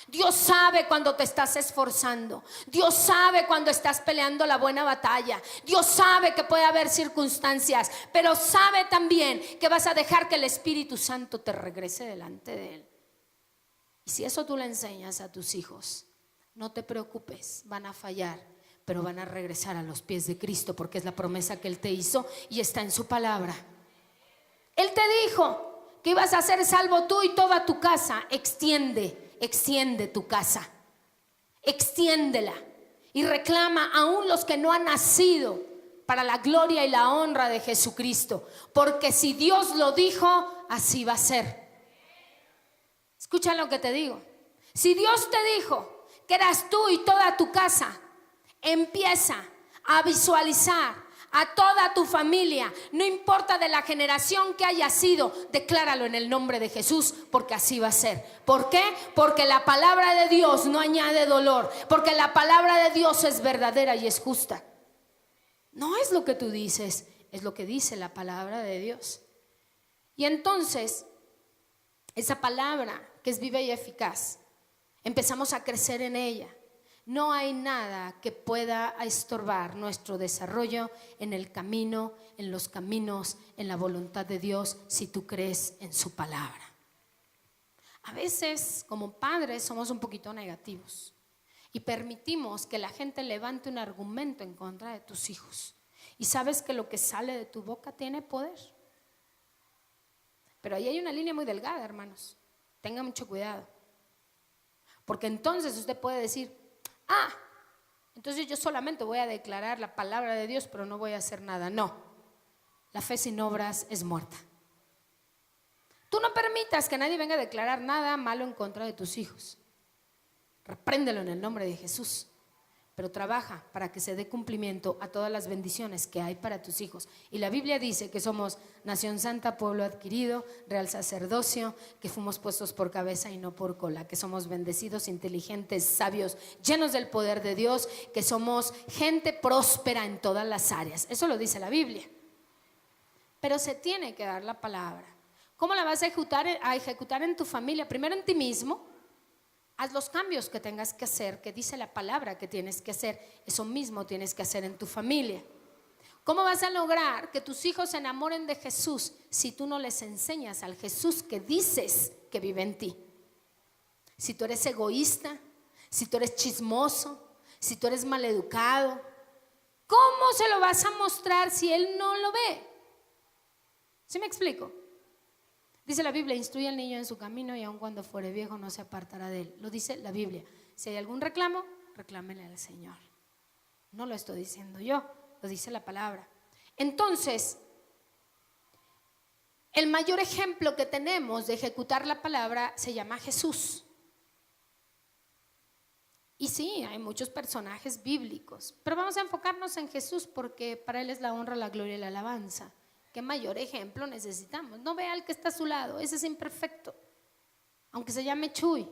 Dios sabe cuando te estás esforzando. Dios sabe cuando estás peleando la buena batalla. Dios sabe que puede haber circunstancias, pero sabe también que vas a dejar que el Espíritu Santo te regrese delante de Él. Y si eso tú le enseñas a tus hijos, no te preocupes, van a fallar, pero van a regresar a los pies de Cristo, porque es la promesa que Él te hizo y está en su palabra. Él te dijo que ibas a ser salvo tú y toda tu casa. Extiende tu casa, extiéndela y reclama aún los que no han nacido para la gloria y la honra de Jesucristo, porque si Dios lo dijo, así va a ser. Escucha lo que te digo. Si Dios te dijo que eras tú y toda tu casa, empieza a visualizar a toda tu familia, no importa de la generación que haya sido, decláralo en el nombre de Jesús, porque así va a ser. ¿Por qué? Porque la palabra de Dios no añade dolor, porque la palabra de Dios es verdadera y es justa. No es lo que tú dices, es lo que dice la palabra de Dios. Y entonces, esa palabra que es viva y eficaz, empezamos a crecer en ella. No hay nada que pueda estorbar nuestro desarrollo en el camino, en los caminos, en la voluntad de Dios, si tú crees en su palabra. A veces, como padres, somos un poquito negativos y permitimos que la gente levante un argumento en contra de tus hijos. Y sabes que lo que sale de tu boca tiene poder. Pero ahí hay una línea muy delgada, hermanos. Tenga mucho cuidado. Porque entonces usted puede decir: entonces yo solamente voy a declarar la palabra de Dios, pero no voy a hacer nada. No, la fe sin obras es muerta. Tú no permitas que nadie venga a declarar nada malo en contra de tus hijos. Repréndelo en el nombre de Jesús, pero trabaja para que se dé cumplimiento a todas las bendiciones que hay para tus hijos. Y la Biblia dice que somos nación santa, pueblo adquirido, real sacerdocio, que fuimos puestos por cabeza y no por cola, que somos bendecidos, inteligentes, sabios, llenos del poder de Dios, que somos gente próspera en todas las áreas. Eso lo dice la Biblia. Pero se tiene que dar la palabra. ¿Cómo la vas a ejecutar en tu familia? Primero en ti mismo. Haz los cambios que tengas que hacer, que dice la palabra que tienes que hacer. Eso mismo tienes que hacer en tu familia. ¿Cómo vas a lograr que tus hijos se enamoren de Jesús si tú no les enseñas al Jesús que dices que vive en ti? Si tú eres egoísta, si tú eres chismoso, si tú eres maleducado, ¿cómo se lo vas a mostrar si él no lo ve? ¿Sí me explico? Dice la Biblia, instruye al niño en su camino y aun cuando fuere viejo no se apartará de él. Lo dice la Biblia. Si hay algún reclamo, reclámenle al Señor. No lo estoy diciendo yo, lo dice la palabra. Entonces, el mayor ejemplo que tenemos de ejecutar la palabra se llama Jesús. Y sí, hay muchos personajes bíblicos, pero vamos a enfocarnos en Jesús porque para Él es la honra, la gloria y la alabanza. ¿Qué mayor ejemplo necesitamos? No vea al que está a su lado, ese es imperfecto, aunque se llame Chuy.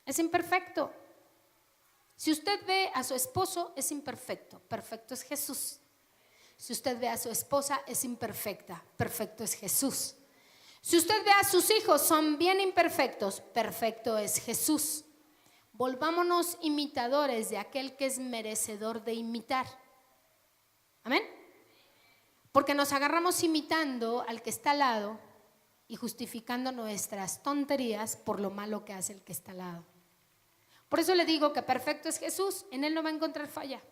Es imperfecto. Si usted ve a su esposo, es imperfecto, perfecto es Jesús. Si usted ve a su esposa, es imperfecta, perfecto es Jesús. Si usted ve a sus hijos, son bien imperfectos, perfecto es Jesús. Volvámonos imitadores de aquel que es merecedor de imitar. Amén. Porque nos agarramos imitando al que está al lado y justificando nuestras tonterías por lo malo que hace el que está al lado. Por eso le digo que perfecto es Jesús, en Él no va a encontrar falla.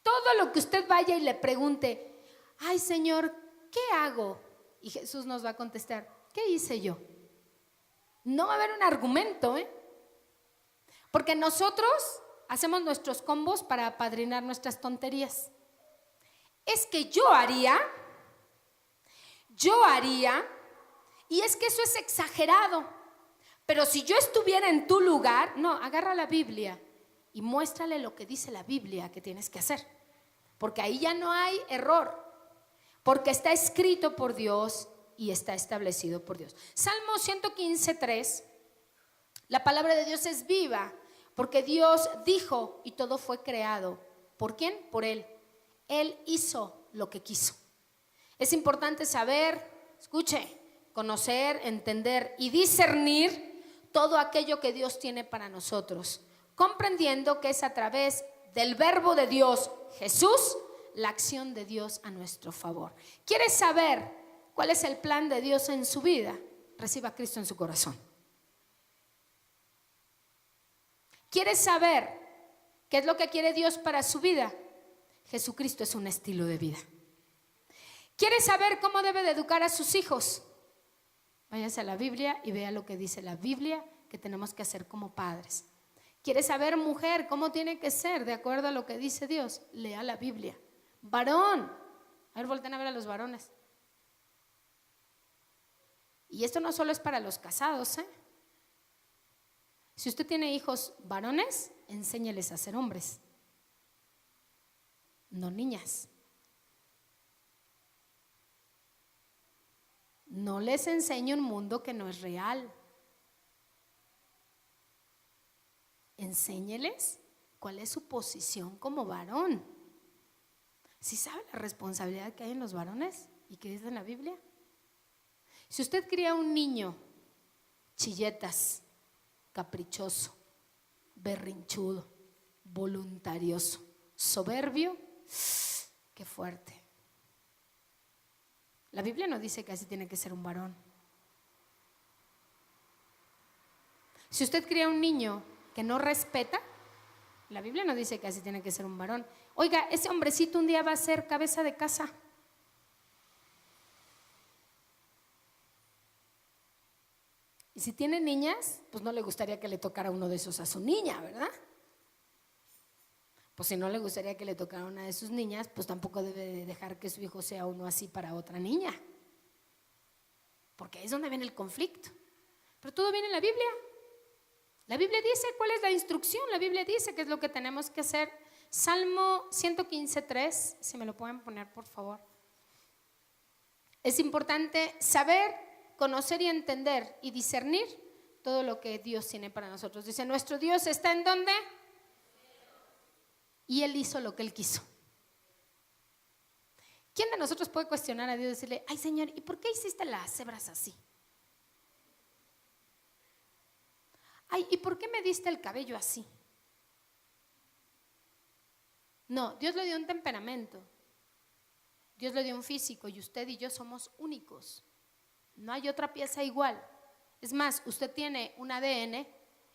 Todo lo que usted vaya y le pregunte, ay Señor, ¿qué hago? Y Jesús nos va a contestar, ¿qué hice yo? No va a haber un argumento, porque nosotros hacemos nuestros combos para apadrinar nuestras tonterías. Es que yo haría, y es que eso es exagerado. Pero si yo estuviera en tu lugar, no, agarra la Biblia y muéstrale lo que dice la Biblia que tienes que hacer. Porque ahí ya no hay error, porque está escrito por Dios y está establecido por Dios. Salmo 115:3, la palabra de Dios es viva, porque Dios dijo y todo fue creado. ¿Por quién? Por Él. Él hizo lo que quiso. Es importante saber, escuche, conocer, entender y discernir todo aquello que Dios tiene para nosotros, comprendiendo que es a través del verbo de Dios, Jesús, la acción de Dios a nuestro favor. ¿Quieres saber cuál es el plan de Dios en su vida? Reciba a Cristo en su corazón. ¿Quieres saber qué es lo que quiere Dios para su vida? Jesucristo es un estilo de vida. ¿Quieres saber cómo debe de educar a sus hijos? Váyase a la Biblia y vea lo que dice la Biblia que tenemos que hacer como padres. ¿Quieres saber, mujer, cómo tiene que ser de acuerdo a lo que dice Dios? Lea la Biblia. Varón, a ver, volteen a ver a los varones. Y esto no solo es para los casados, Si usted tiene hijos varones, enséñeles a ser hombres, no niñas. No les enseñe un mundo que no es real. Enséñeles cuál es su posición como varón. ¿Sí sabe la responsabilidad que hay en los varones y que dice en la Biblia? Si usted cría un niño chilletas, caprichoso, berrinchudo, voluntarioso, soberbio, qué fuerte. La Biblia no dice que así tiene que ser un varón. Si usted cría un niño que no respeta, la Biblia no dice que así tiene que ser un varón. Oiga, ese hombrecito un día va a ser cabeza de casa. Y si tiene niñas, pues no le gustaría que le tocara uno de esos a su niña, ¿verdad? Pues si no le gustaría que le tocara a una de sus niñas, pues tampoco debe de dejar que su hijo sea uno así para otra niña. Porque ahí es donde viene el conflicto. Pero todo viene en la Biblia. La Biblia dice cuál es la instrucción, la Biblia dice qué es lo que tenemos que hacer. Salmo 115:3, si me lo pueden poner por favor. Es importante saber, conocer y entender y discernir todo lo que Dios tiene para nosotros. Dice, nuestro Dios está ¿en dónde? Y Él hizo lo que Él quiso. ¿Quién de nosotros puede cuestionar a Dios y decirle, ay Señor, ¿y por qué hiciste las cebras así? Ay, ¿y por qué me diste el cabello así? No, Dios le dio un temperamento, Dios le dio un físico y usted y yo somos únicos. No hay otra pieza igual. Es más, usted tiene un ADN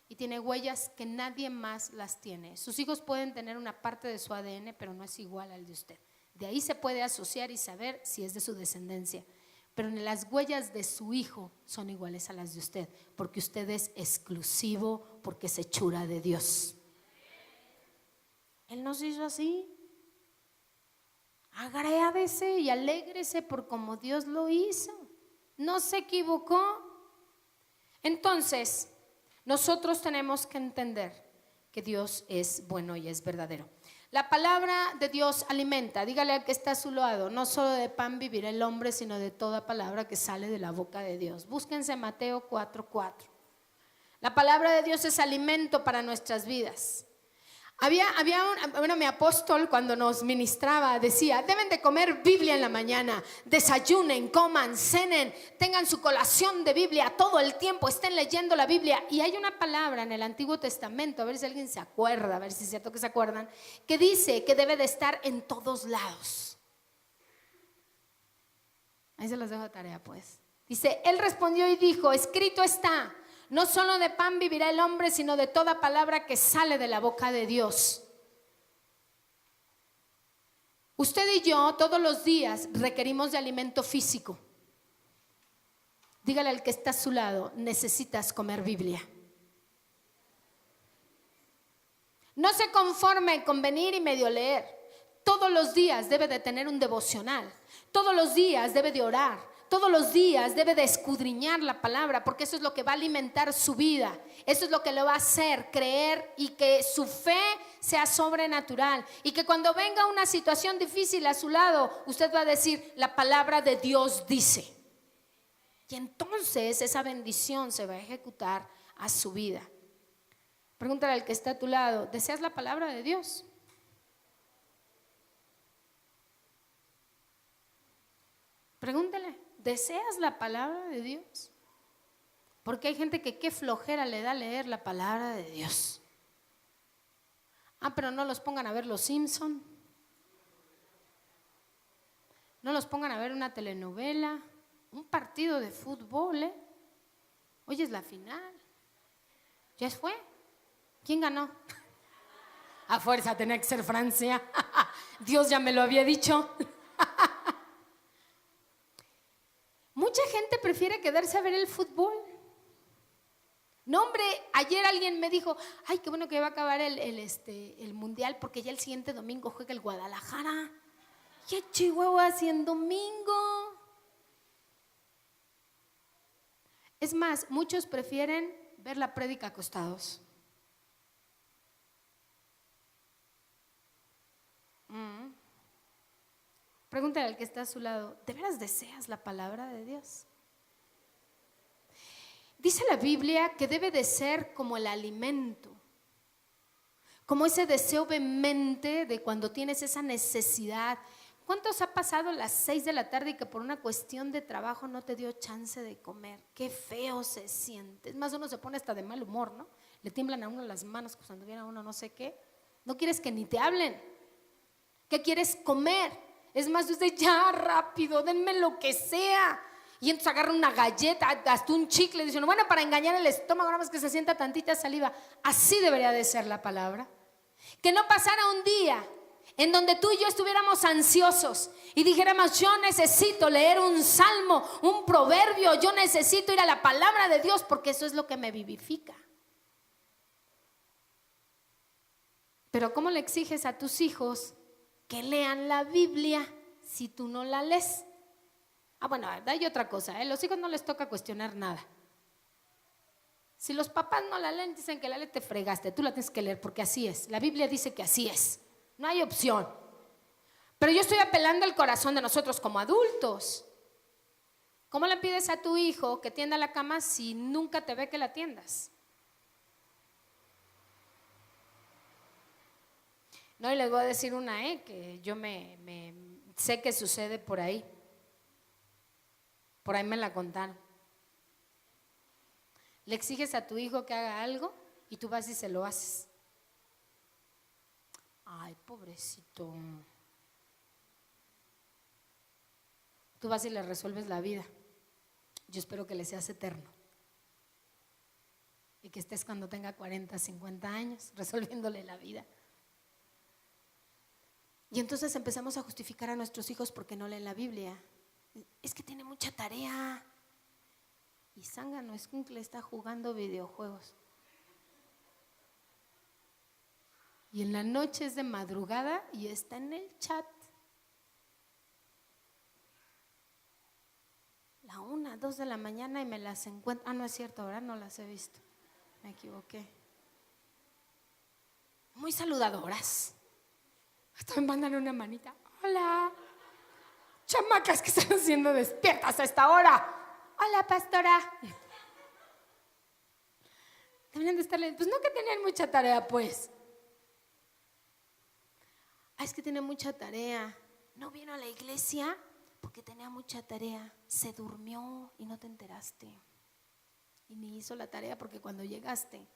y tiene huellas que nadie más las tiene. Sus hijos pueden tener una parte de su ADN, pero no es igual al de usted. De ahí se puede asociar y saber si es de su descendencia. Pero las huellas de su hijo son iguales a las de usted, porque usted es exclusivo, porque es hechura de Dios. Él nos hizo así. Agradece y alégrese por como Dios lo hizo. No se equivocó. Entonces, nosotros tenemos que entender que Dios es bueno y es verdadero. La palabra de Dios alimenta. Dígale al que está a su lado, no solo de pan vivirá el hombre, sino de toda palabra que sale de la boca de Dios. Búsquense Mateo 4:4. La palabra de Dios es alimento para nuestras vidas. Mi apóstol cuando nos ministraba decía, deben de comer Biblia en la mañana, desayunen, coman, cenen, tengan su colación de Biblia todo el tiempo, estén leyendo la Biblia. Y hay una palabra en el Antiguo Testamento, a ver si alguien se acuerda, a ver si es cierto que se acuerdan, que dice que debe de estar en todos lados. Ahí se los dejo de tarea pues. Dice, él respondió y dijo, escrito está, no solo de pan vivirá el hombre, sino de toda palabra que sale de la boca de Dios. Usted y yo todos los días requerimos de alimento físico. Dígale al que está a su lado, necesitas comer Biblia. No se conforme con venir y medio leer. Todos los días debe de tener un devocional. Todos los días debe de orar. Todos los días debe de escudriñar la palabra, porque eso es lo que va a alimentar su vida. Eso es lo que le va a hacer creer y que su fe sea sobrenatural. Y que cuando venga una situación difícil a su lado, usted va a decir, la palabra de Dios dice. Y entonces esa bendición se va a ejecutar a su vida. Pregúntale al que está a tu lado, ¿deseas la palabra de Dios? Pregúntale, ¿deseas la palabra de Dios? Porque hay gente que qué flojera le da leer la palabra de Dios. Pero no los pongan a ver Los Simpson. No los pongan a ver una telenovela, un partido de fútbol, Hoy es la final. ¿Ya fue? ¿Quién ganó? A fuerza tenía que ser Francia. Dios ya me lo había dicho. Mucha gente prefiere quedarse a ver el fútbol. No, hombre, ayer alguien me dijo, ay, qué bueno que va a acabar el mundial, porque ya el siguiente domingo juega el Guadalajara. ¿Qué Chihuahua así en domingo? Es más, muchos prefieren ver la prédica acostados. Pregúntale al que está a su lado, ¿de veras deseas la palabra de Dios? Dice la Biblia que debe de ser como el alimento, como ese deseo vehemente de cuando tienes esa necesidad. ¿Cuántos ha pasado las 6 de la tarde y que por una cuestión de trabajo no te dio chance de comer? Qué feo se siente. Es más, uno se pone hasta de mal humor, ¿no? Le tiemblan a uno las manos cuando viene a uno no sé qué. No quieres que ni te hablen. ¿Qué quieres comer? Es más, usted ya rápido, denme lo que sea. Y entonces agarra una galleta, hasta un chicle, dice, bueno, para engañar el estómago, nada más que se sienta tantita saliva. Así debería de ser la palabra. Que no pasara un día en donde tú y yo estuviéramos ansiosos y dijéramos, yo necesito leer un salmo, un proverbio, yo necesito ir a la palabra de Dios porque eso es lo que me vivifica. Pero ¿cómo le exiges a tus hijos que lean la Biblia si tú no la lees? Bueno, hay otra cosa, los hijos no les toca cuestionar nada. Si los papás no la leen, dicen que la ley te fregaste, tú la tienes que leer porque así es. La Biblia dice que así es, no hay opción. Pero yo estoy apelando al corazón de nosotros como adultos. ¿Cómo le pides a tu hijo que tienda la cama si nunca te ve que la tiendas? No, y les voy a decir una, que yo sé que sucede por ahí. Por ahí me la contaron. Le exiges a tu hijo que haga algo y tú vas y se lo haces. Ay, pobrecito. Tú vas y le resuelves la vida. Yo espero que le seas eterno. Y que estés cuando tenga 40, 50 años resolviéndole la vida. Y entonces empezamos a justificar a nuestros hijos porque no leen la Biblia. Es que tiene mucha tarea. Y zángano escuincle está jugando videojuegos. Y en la noche es de madrugada y está en el chat. 1, 2 de la mañana y me las encuentro. No es cierto, ahora no las he visto. Me equivoqué. Muy saludadoras. Hasta me mandan una manita. Hola. Chamacas que están haciendo despiertas a esta hora. Hola, pastora. Deberían de estarle. Pues no que tenían mucha tarea, pues. Es que tiene mucha tarea. No vino a la iglesia porque tenía mucha tarea. Se durmió y no te enteraste. Y ni hizo la tarea porque cuando llegaste,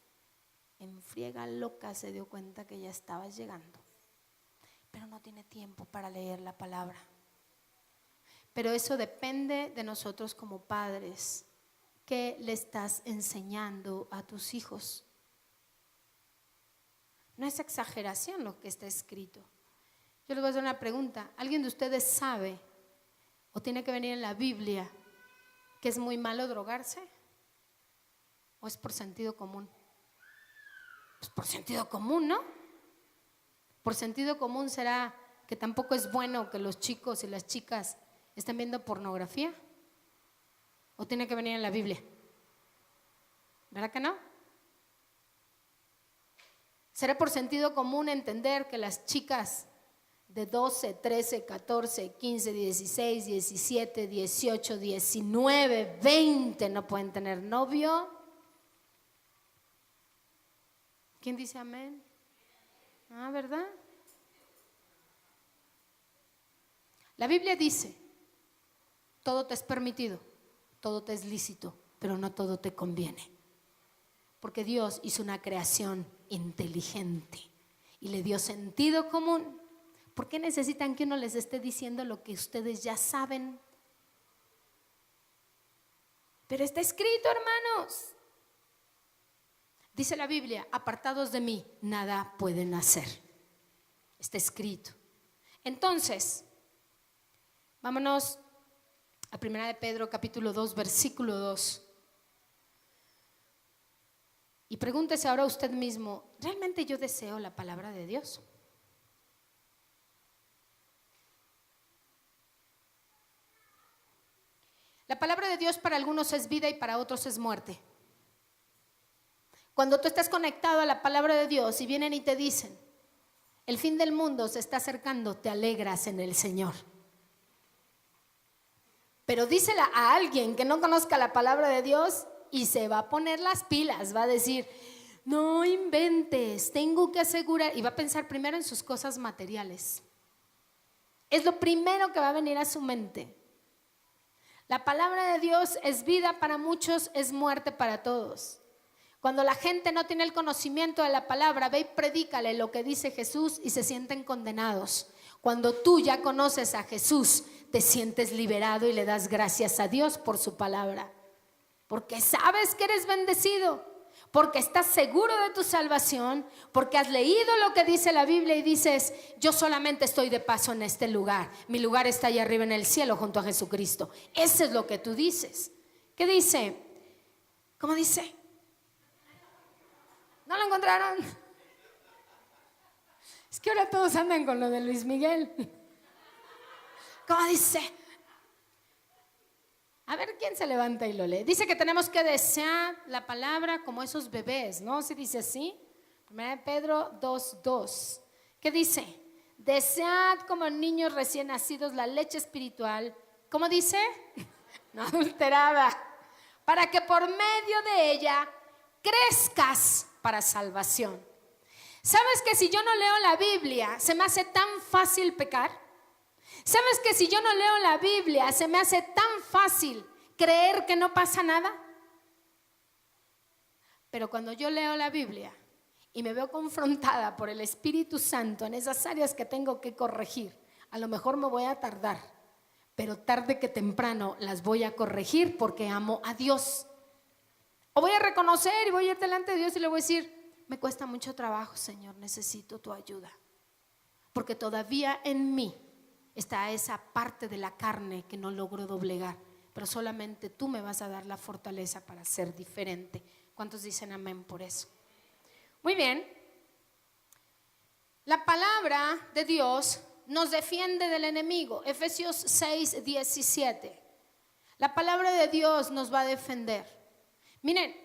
en friega loca se dio cuenta que ya estabas llegando. Pero no tiene tiempo para leer la palabra. Pero eso depende de nosotros como padres. ¿Qué le estás enseñando a tus hijos? No es exageración lo que está escrito. Yo les voy a hacer una pregunta. ¿Alguien de ustedes sabe o tiene que venir en la Biblia que es muy malo drogarse? ¿O es por sentido común? Pues por sentido común, ¿no? Por sentido común será que tampoco es bueno que los chicos y las chicas estén viendo pornografía. ¿O tiene que venir en la Biblia? ¿Verdad que no? ¿Será por sentido común entender que las chicas de 12, 13, 14, 15, 16, 17, 18, 19, 20 no pueden tener novio? ¿Quién dice amén? ¿Verdad? La Biblia dice, todo te es permitido, todo te es lícito, pero no todo te conviene. Porque Dios hizo una creación inteligente y le dio sentido común. ¿Por qué necesitan que uno les esté diciendo lo que ustedes ya saben? Pero está escrito, hermanos. Dice la Biblia, apartados de mí, nada pueden hacer. Está escrito. Entonces, vámonos a 1 de Pedro, capítulo 2, versículo 2. Y pregúntese ahora usted mismo, ¿realmente yo deseo la palabra de Dios? La palabra de Dios para algunos es vida y para otros es muerte. Cuando tú estás conectado a la palabra de Dios y vienen y te dicen, el fin del mundo se está acercando, te alegras en el Señor. Pero dísela a alguien que no conozca la palabra de Dios y se va a poner las pilas, va a decir, no inventes, tengo que asegurar, y va a pensar primero en sus cosas materiales. Es lo primero que va a venir a su mente. La palabra de Dios es vida para muchos, es muerte para todos. Cuando la gente no tiene el conocimiento de la palabra, ve y predícale lo que dice Jesús y se sienten condenados. Cuando tú ya conoces a Jesús, te sientes liberado y le das gracias a Dios por su palabra. Porque sabes que eres bendecido, porque estás seguro de tu salvación, porque has leído lo que dice la Biblia y dices, yo solamente estoy de paso en este lugar. Mi lugar está allá arriba en el cielo junto a Jesucristo. Eso es lo que tú dices. ¿Qué dice? ¿Cómo dice? ¿No lo encontraron? Es que ahora todos andan con lo de Luis Miguel. ¿Cómo dice? A ver, ¿quién se levanta y lo lee? Dice que tenemos que desear la palabra como esos bebés, ¿no? ¿Se dice así? 1 Pedro 2:2. ¿Qué dice? Desead como niños recién nacidos la leche espiritual. ¿Cómo dice? No adulterada. Para que por medio de ella crezcas para salvación. ¿Sabes que si yo no leo la Biblia, se me hace tan fácil pecar? ¿Sabes que si yo no leo la Biblia se me hace tan fácil creer que no pasa nada? Pero cuando yo leo la Biblia y me veo confrontada por el Espíritu Santo en esas áreas que tengo que corregir, a lo mejor me voy a tardar, pero tarde que temprano las voy a corregir porque amo a Dios. O voy a reconocer y voy a ir delante de Dios y le voy a decir: me cuesta mucho trabajo, Señor, necesito tu ayuda, porque todavía en mí está esa parte de la carne que no logro doblegar, pero solamente tú me vas a dar la fortaleza para ser diferente. ¿Cuántos dicen amén por eso? Muy bien. La palabra de Dios nos defiende del enemigo. Efesios 6:17. La palabra de Dios nos va a defender. Miren,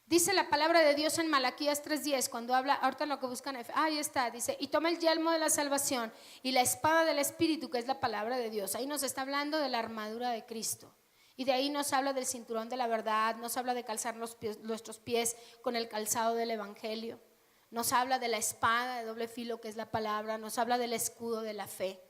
dice la palabra de Dios en Malaquías 3:10, cuando habla, ahorita lo que buscan, ahí está, dice: y toma el yelmo de la salvación y la espada del Espíritu, que es la palabra de Dios. Ahí nos está hablando de la armadura de Cristo. Y de ahí nos habla del cinturón de la verdad, nos habla de calzar nuestros pies con el calzado del Evangelio. Nos habla de la espada de doble filo, que es la palabra, nos habla del escudo de la fe.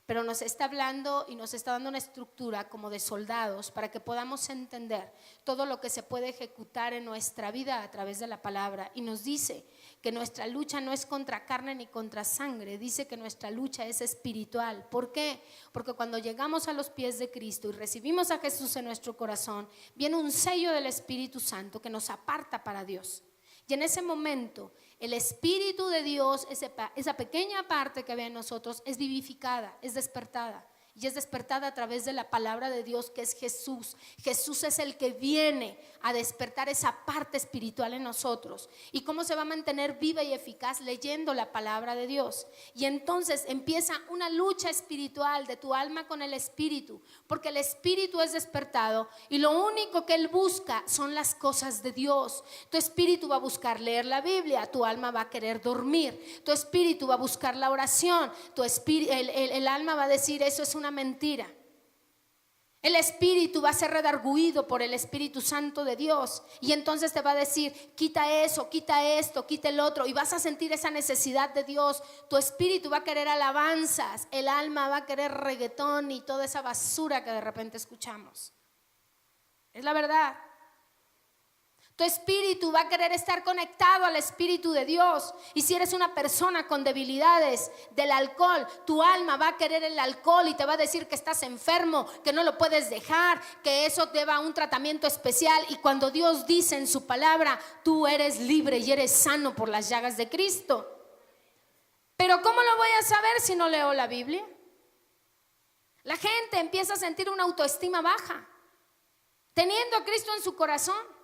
Pero nos está hablando y nos está dando una estructura como de soldados para que podamos entender todo lo que se puede ejecutar en nuestra vida a través de la palabra. Y nos dice que nuestra lucha no es contra carne ni contra sangre, dice que nuestra lucha es espiritual. ¿Por qué? Porque cuando llegamos a los pies de Cristo y recibimos a Jesús en nuestro corazón, viene un sello del Espíritu Santo que nos aparta para Dios. Y en ese momento el Espíritu de Dios, esa pequeña parte que había en nosotros, es vivificada, es despertada. Y es despertada a través de la palabra de Dios, que es Jesús. Jesús es el que viene a despertar esa parte espiritual en nosotros. ¿Y cómo se va a mantener viva y eficaz? Leyendo la palabra de Dios. Y entonces empieza una lucha espiritual de tu alma con el Espíritu, porque el Espíritu es despertado y lo único que Él busca son las cosas de Dios. Tu espíritu va a buscar leer la Biblia, tu alma va a querer dormir, tu espíritu va a buscar la oración, el alma va a decir: eso es una mentira. El espíritu va a ser redarguido por el Espíritu Santo de Dios y entonces te va a decir: quita eso, quita esto, quita el otro, y vas a sentir esa necesidad de Dios. Tu espíritu va a querer alabanzas, el alma va a querer reggaetón y toda esa basura que de repente escuchamos. Es la verdad. Tu espíritu va a querer estar conectado al Espíritu de Dios. Y si eres una persona con debilidades del alcohol, tu alma va a querer el alcohol y te va a decir que estás enfermo, que no lo puedes dejar, que eso te va a un tratamiento especial. Y cuando Dios dice en su palabra: tú eres libre y eres sano por las llagas de Cristo. Pero ¿cómo lo voy a saber si no leo la Biblia? La gente empieza a sentir una autoestima baja, teniendo a Cristo en su corazón,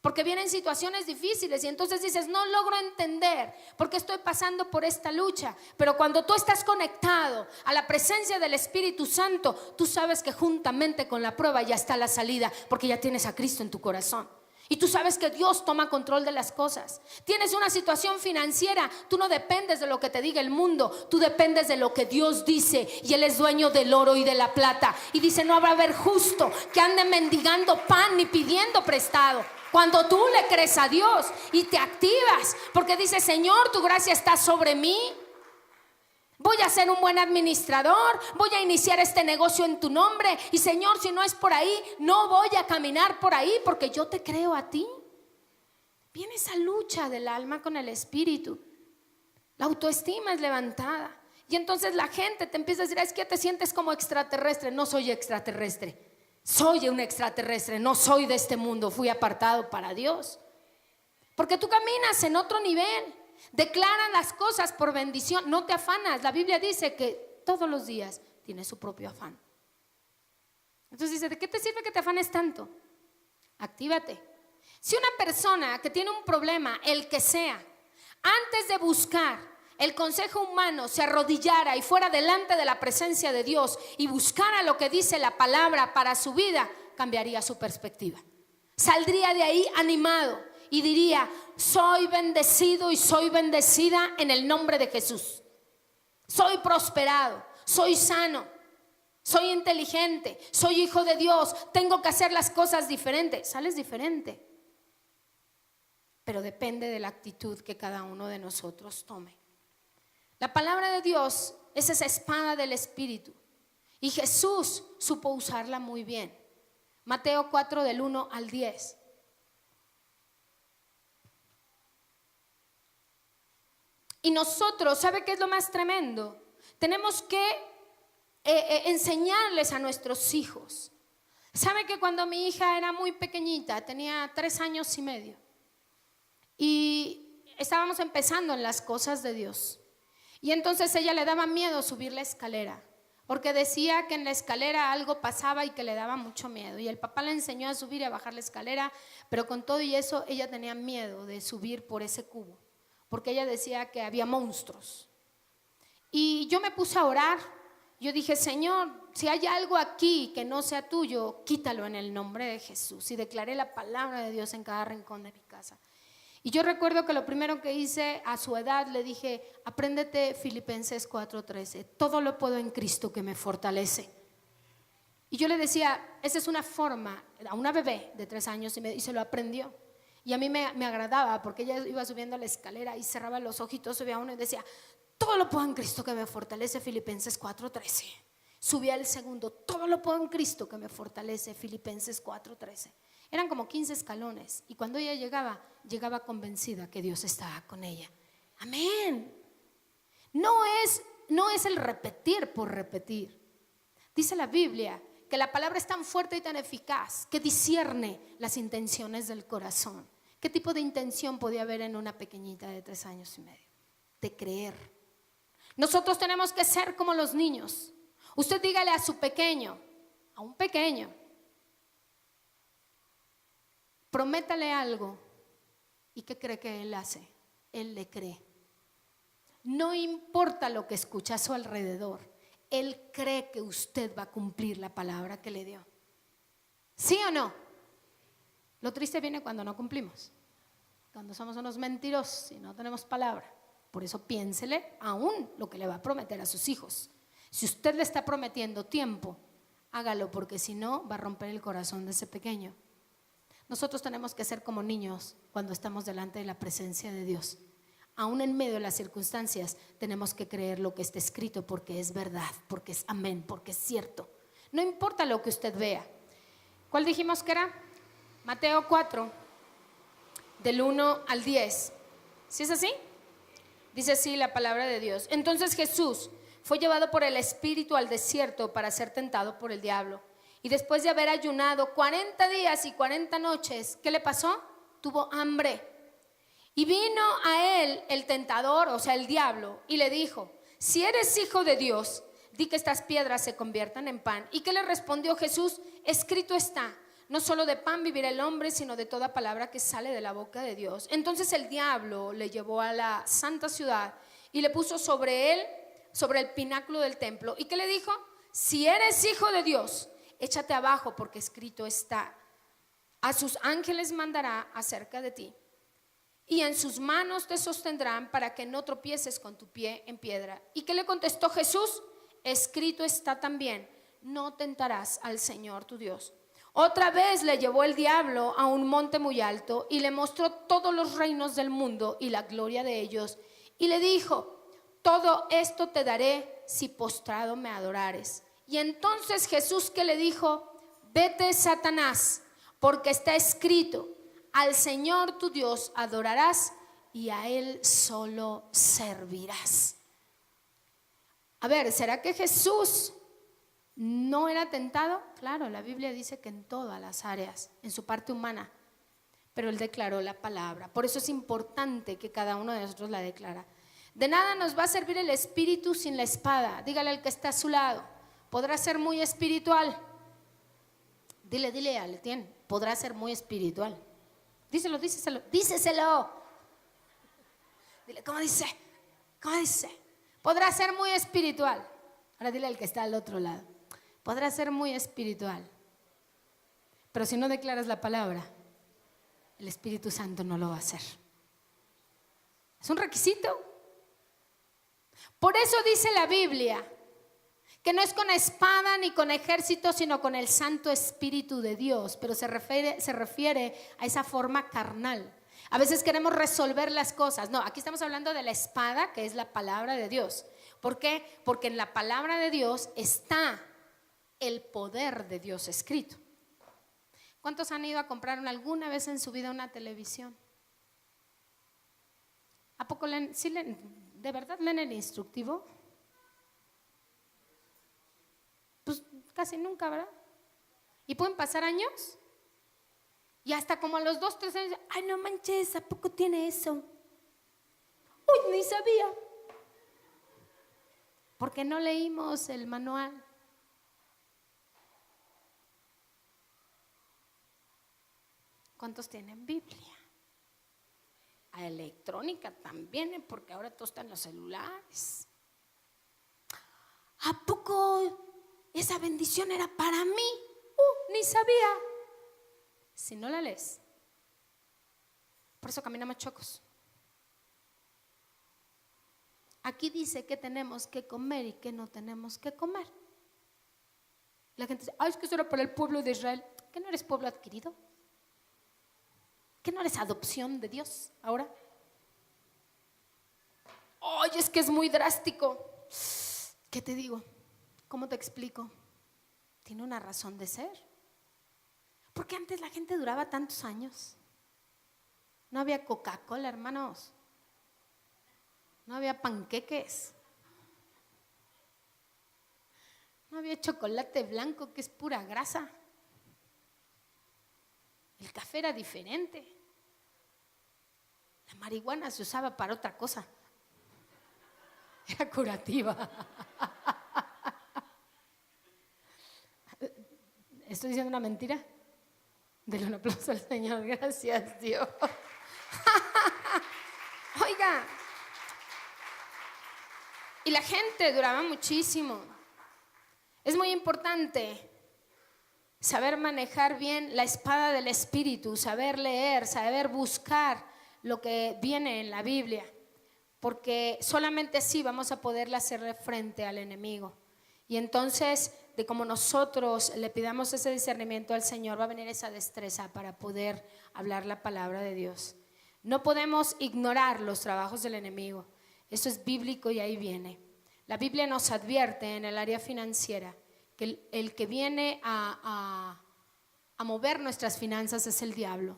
porque vienen situaciones difíciles y entonces dices: no logro entender por qué estoy pasando por esta lucha. Pero cuando tú estás conectado a la presencia del Espíritu Santo, tú sabes que juntamente con la prueba ya está la salida, porque ya tienes a Cristo en tu corazón. Y tú sabes que Dios toma control de las cosas. Tienes una situación financiera, tú no dependes de lo que te diga el mundo, tú dependes de lo que Dios dice. Y Él es dueño del oro y de la plata. Y dice: no habrá haber justo que ande mendigando pan ni pidiendo prestado. Cuando tú le crees a Dios y te activas, porque dice: Señor, tu gracia está sobre mí. Voy a ser un buen administrador, voy a iniciar este negocio en tu nombre. Y Señor, si no es por ahí, no voy a caminar por ahí, porque yo te creo a ti. Viene esa lucha del alma con el espíritu. La autoestima es levantada. Y entonces la gente te empieza a decir: es que te sientes como extraterrestre. No soy extraterrestre, soy un extraterrestre, no soy de este mundo, fui apartado para Dios. Porque tú caminas en otro nivel. Declaran las cosas por bendición, no te afanas. La Biblia dice que todos los días tiene su propio afán. Entonces dice: ¿de qué te sirve que te afanes tanto? Actívate. Si una persona que tiene un problema, el que sea, antes de buscar el consejo humano, se arrodillara y fuera delante de la presencia de Dios y buscara lo que dice la palabra para su vida, cambiaría su perspectiva. Saldría de ahí animado y diría: soy bendecido y soy bendecida en el nombre de Jesús. Soy prosperado, soy sano, soy inteligente, soy hijo de Dios, tengo que hacer las cosas diferentes. Sales diferente, pero depende de la actitud que cada uno de nosotros tome. La palabra de Dios es esa espada del Espíritu. Y Jesús supo usarla muy bien. Mateo 4 del 1 al 10. Y nosotros, ¿sabe qué es lo más tremendo? Tenemos que enseñarles a nuestros hijos. ¿Sabe que cuando mi hija era muy pequeñita, tenía 3 años y medio, y estábamos empezando en las cosas de Dios, y entonces ella le daba miedo subir la escalera, porque decía que en la escalera algo pasaba y que le daba mucho miedo, y el papá le enseñó a subir y a bajar la escalera, pero con todo y eso ella tenía miedo de subir por ese cubo, porque ella decía que había monstruos. Y yo me puse a orar. Yo dije: Señor, si hay algo aquí que no sea tuyo, quítalo en el nombre de Jesús. Y declaré la palabra de Dios en cada rincón de mi casa. Y yo recuerdo que lo primero que hice a su edad, le dije: apréndete Filipenses 4:13, todo lo puedo en Cristo que me fortalece. Y yo le decía, esa es una forma, a una bebé de 3 años y se lo aprendió. Y a mí me agradaba, porque ella iba subiendo la escalera y cerraba los ojitos, subía uno y decía: todo lo puedo en Cristo que me fortalece, Filipenses 4:13. Subía el segundo: todo lo puedo en Cristo que me fortalece, Filipenses 4:13. Eran como 15 escalones, y cuando ella llegaba convencida que Dios estaba con ella. Amén. No es el repetir por repetir. Dice la Biblia que la palabra es tan fuerte y tan eficaz que discierne las intenciones del corazón. ¿Qué tipo de intención podía haber en una pequeñita de 3 años y medio? De creer. Nosotros tenemos que ser como los niños. Usted dígale a su pequeño, a un pequeño, prométale algo, ¿y qué cree que él hace? Él le cree. No importa lo que escucha a su alrededor, él cree que usted va a cumplir la palabra que le dio. ¿Sí o no? Lo triste viene cuando no cumplimos, cuando somos unos mentirosos y no tenemos palabra. Por eso piénsele aún lo que le va a prometer a sus hijos. Si usted le está prometiendo tiempo, hágalo, porque si no va a romper el corazón de ese pequeño. Nosotros tenemos que ser como niños cuando estamos delante de la presencia de Dios. Aún en medio de las circunstancias tenemos que creer lo que está escrito, porque es verdad, porque es amén, porque es cierto. No importa lo que usted vea. ¿Cuál dijimos que era? Mateo 4, del 1 al 10. ¿Sí es así? Dice así la palabra de Dios. Entonces Jesús fue llevado por el Espíritu al desierto para ser tentado por el diablo. Y después de haber ayunado 40 días y 40 noches, ¿qué le pasó? Tuvo hambre. Y vino a él el tentador, o sea, el diablo, y le dijo: si eres hijo de Dios, di que estas piedras se conviertan en pan. ¿Y qué le respondió Jesús? Escrito está: no solo de pan vivirá el hombre, sino de toda palabra que sale de la boca de Dios. Entonces el diablo le llevó a la santa ciudad y le puso sobre él, sobre el pináculo del templo. ¿Y qué le dijo? Si eres hijo de Dios, échate abajo, porque escrito está: a sus ángeles mandará acerca de ti, y en sus manos te sostendrán para que no tropieces con tu pie en piedra. ¿Y qué le contestó Jesús? Escrito está también: no tentarás al Señor tu Dios. Otra vez le llevó el diablo a un monte muy alto y le mostró todos los reinos del mundo y la gloria de ellos, y le dijo: todo esto te daré si postrado me adorares. Y entonces Jesús, ¿qué le dijo? Vete, Satanás, porque está escrito: al Señor tu Dios adorarás y a Él solo servirás. A ver, ¿será que Jesús no era tentado? Claro, la Biblia dice que en todas las áreas, en su parte humana, pero Él declaró la palabra. Por eso es importante que cada uno de nosotros la declara. De nada nos va a servir el espíritu sin la espada. Dígale al que está a su lado: podrá ser muy espiritual. Dile al tiene, podrá ser muy espiritual. Díselo. Dile, ¿cómo dice? Podrá ser muy espiritual. Ahora dile al que está al otro lado: podrá ser muy espiritual. Pero si no declaras la palabra, el Espíritu Santo no lo va a hacer. Es un requisito. Por eso dice la Biblia que no es con espada ni con ejército, sino con el Santo Espíritu de Dios. Pero se refiere a esa forma carnal. A veces queremos resolver las cosas. No, aquí estamos hablando de la espada, que es la palabra de Dios. ¿Por qué? Porque en la palabra de Dios está el poder de Dios escrito. ¿Cuántos han ido a comprar alguna vez en su vida una televisión? ¿A poco leen, sí leen, de verdad leen el instructivo? Pues casi nunca, ¿verdad? Y pueden pasar años y hasta como a los 2, 3 años, ay, no manches, ¿a poco tiene eso? Uy, ni sabía. Porque no leímos el manual. ¿Cuántos tienen Biblia? A electrónica también, porque ahora todo está en los celulares. ¿A poco esa bendición era para mí? Ni sabía. Si no la lees, por eso caminamos chocos. Aquí dice que tenemos que comer y que no tenemos que comer. La gente dice, ay, es que eso era para el pueblo de Israel. ¿Que no eres pueblo adquirido? ¿Que no eres adopción de Dios ahora? Oye, es que es muy drástico. ¿Qué te digo? ¿Cómo te explico? Tiene una razón de ser. Porque antes la gente duraba tantos años. No había Coca-Cola, hermanos. No había panqueques. No había chocolate blanco, que es pura grasa. El café era diferente. La marihuana se usaba para otra cosa. Era curativa. ¿Estoy diciendo una mentira? Denle un aplauso al Señor. Gracias, Dios. Oiga. Y la gente duraba muchísimo. Es muy importante saber manejar bien la espada del Espíritu, saber leer, saber buscar lo que viene en la Biblia, porque solamente así vamos a poderle hacerle frente al enemigo. Y entonces, de como nosotros le pidamos ese discernimiento al Señor, va a venir esa destreza para poder hablar la palabra de Dios. No podemos ignorar los trabajos del enemigo. Eso es bíblico y ahí viene. La Biblia nos advierte en el área financiera que el que viene a mover nuestras finanzas es el diablo.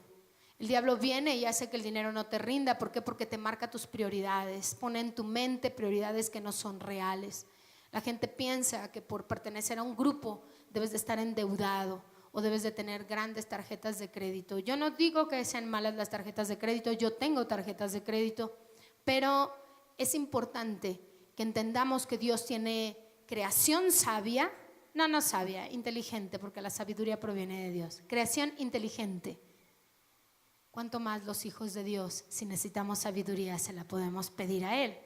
El diablo viene y hace que el dinero no te rinda. ¿Por qué? Porque te marca tus prioridades. Pone en tu mente prioridades que no son reales. La gente piensa que por pertenecer a un grupo debes de estar endeudado o debes de tener grandes tarjetas de crédito. Yo no digo que sean malas las tarjetas de crédito, yo tengo tarjetas de crédito, pero es importante que entendamos que Dios tiene creación sabia, no sabia, inteligente, porque la sabiduría proviene de Dios. Creación inteligente. ¿Cuánto más los hijos de Dios? Si necesitamos sabiduría, se la podemos pedir a Él.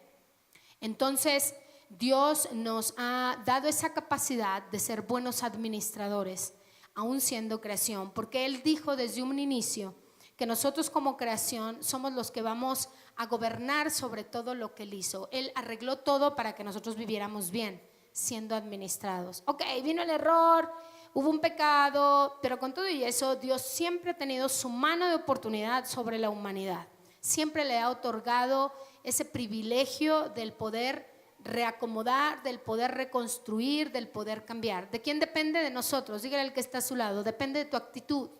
Entonces, Dios nos ha dado esa capacidad de ser buenos administradores, aún siendo creación, porque Él dijo desde un inicio que nosotros como creación somos los que vamos a gobernar sobre todo lo que Él hizo. Él arregló todo para que nosotros viviéramos bien, siendo administrados. Ok, vino el error, hubo un pecado, pero con todo y eso, Dios siempre ha tenido su mano de oportunidad sobre la humanidad. Siempre le ha otorgado ese privilegio del poder reacomodar, del poder reconstruir, del poder cambiar. ¿De quién depende? De nosotros. Dígale al que está a su lado, depende de tu actitud.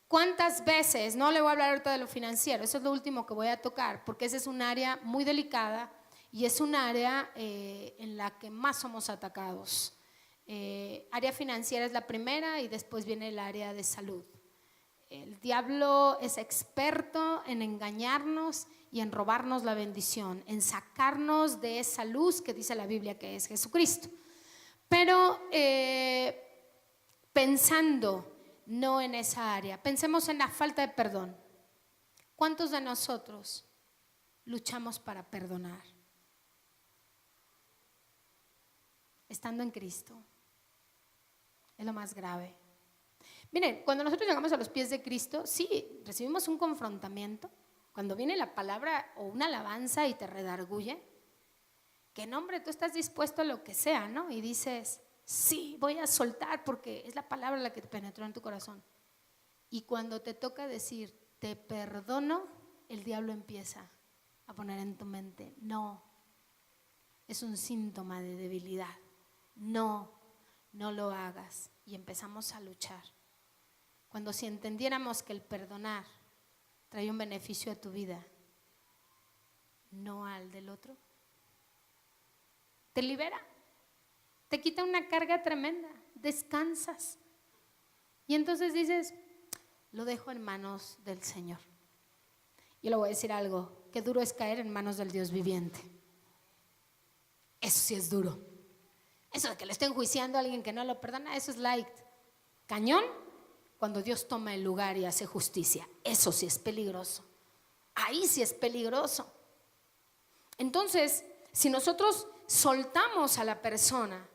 ¿Cuántas veces? No le voy a hablar ahorita de lo financiero, eso es lo último que voy a tocar, porque ese es un área muy delicada y es un área en la que más somos atacados. Área financiera es la primera y después viene el área de salud. El diablo es experto en engañarnos y en robarnos la bendición, en sacarnos de esa luz que dice la Biblia que es Jesucristo. Pero pensando no en esa área, pensemos en la falta de perdón. ¿Cuántos de nosotros luchamos para perdonar? Estando en Cristo, es lo más grave. Miren, cuando nosotros llegamos a los pies de Cristo, sí, recibimos un confrontamiento. Cuando viene la palabra o una alabanza y te redarguye, que no, hombre, tú estás dispuesto a lo que sea, ¿no? Y dices, sí, voy a soltar porque es la palabra la que te penetró en tu corazón. Y cuando te toca decir, te perdono, el diablo empieza. a poner en tu mente, no, es un síntoma de debilidad. No, no lo hagas. Y empezamos a luchar. Cuando si entendiéramos que el perdonar trae un beneficio a tu vida, no al del otro, te libera, te quita una carga tremenda, descansas. Y entonces dices, lo dejo en manos del Señor. Yo le voy a decir algo, qué duro es caer en manos del Dios viviente. Eso sí es duro. Eso de que le estén enjuiciando a alguien que no lo perdona, eso es light. Cañón, cuando Dios toma el lugar y hace justicia. Eso sí es peligroso. Ahí sí es peligroso. Entonces, si nosotros soltamos a la persona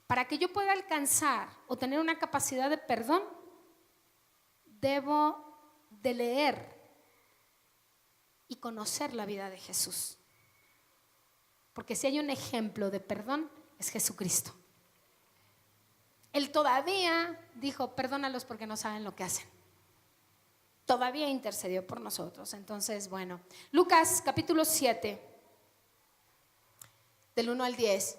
para que yo pueda alcanzar o tener una capacidad de perdón, debo de leer y conocer la vida de Jesús. Porque si hay un ejemplo de perdón, es Jesucristo. Él todavía dijo, perdónalos porque no saben lo que hacen. Todavía intercedió por nosotros. Entonces, bueno, Lucas capítulo 7, del 1 al 10,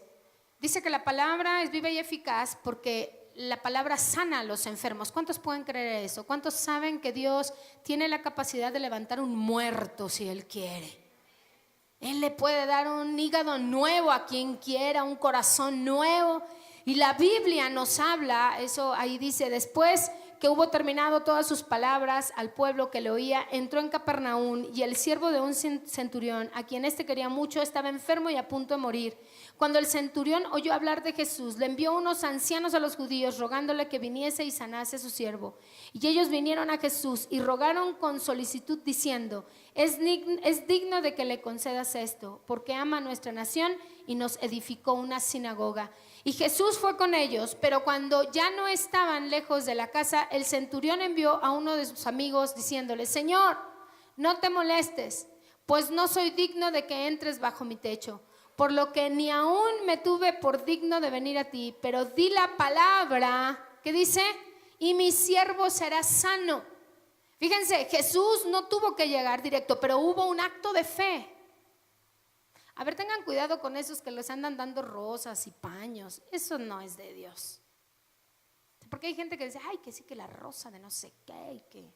dice que la palabra es viva y eficaz porque la palabra sana a los enfermos. ¿Cuántos pueden creer eso? ¿Cuántos saben que Dios tiene la capacidad de levantar un muerto si Él quiere? Él le puede dar un hígado nuevo a quien quiera, un corazón nuevo. Y la Biblia nos habla, eso ahí dice, después que hubo terminado todas sus palabras al pueblo que le oía, entró en Capernaum y el siervo de un centurión, a quien éste quería mucho, estaba enfermo y a punto de morir. Cuando el centurión oyó hablar de Jesús, le envió unos ancianos a los judíos rogándole que viniese y sanase a su siervo. Y ellos vinieron a Jesús y rogaron con solicitud diciendo, es digno de que le concedas esto, porque ama a nuestra nación y nos edificó una sinagoga. Y Jesús fue con ellos, pero cuando ya no estaban lejos de la casa, el centurión envió a uno de sus amigos diciéndole, Señor, no te molestes, pues no soy digno de que entres bajo mi techo, por lo que ni aún me tuve por digno de venir a ti, pero di la palabra, ¿qué dice? Y mi siervo será sano. Fíjense, Jesús no tuvo que llegar directo, pero hubo un acto de fe. A ver, tengan cuidado con esos que les andan dando rosas y paños. Eso no es de Dios. Porque hay gente que dice, ay, que sí, que la rosa de no sé qué, y que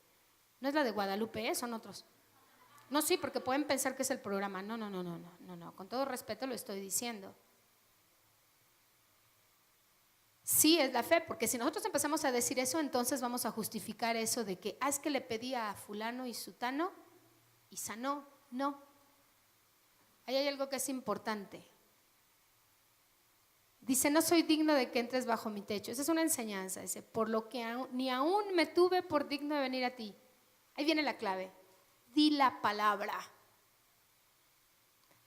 no es la de Guadalupe, son otros. No, sí, porque pueden pensar que es el programa. No, con todo respeto lo estoy diciendo. Sí es la fe, porque si nosotros empezamos a decir eso, entonces vamos a justificar eso de que, es que le pedía a fulano y sutano y sanó. No. Ahí hay algo que es importante. Dice, no soy digno de que entres bajo mi techo. Esa es una enseñanza. Dice, por lo que ni aún me tuve por digno de venir a ti. Ahí viene la clave. Di la palabra.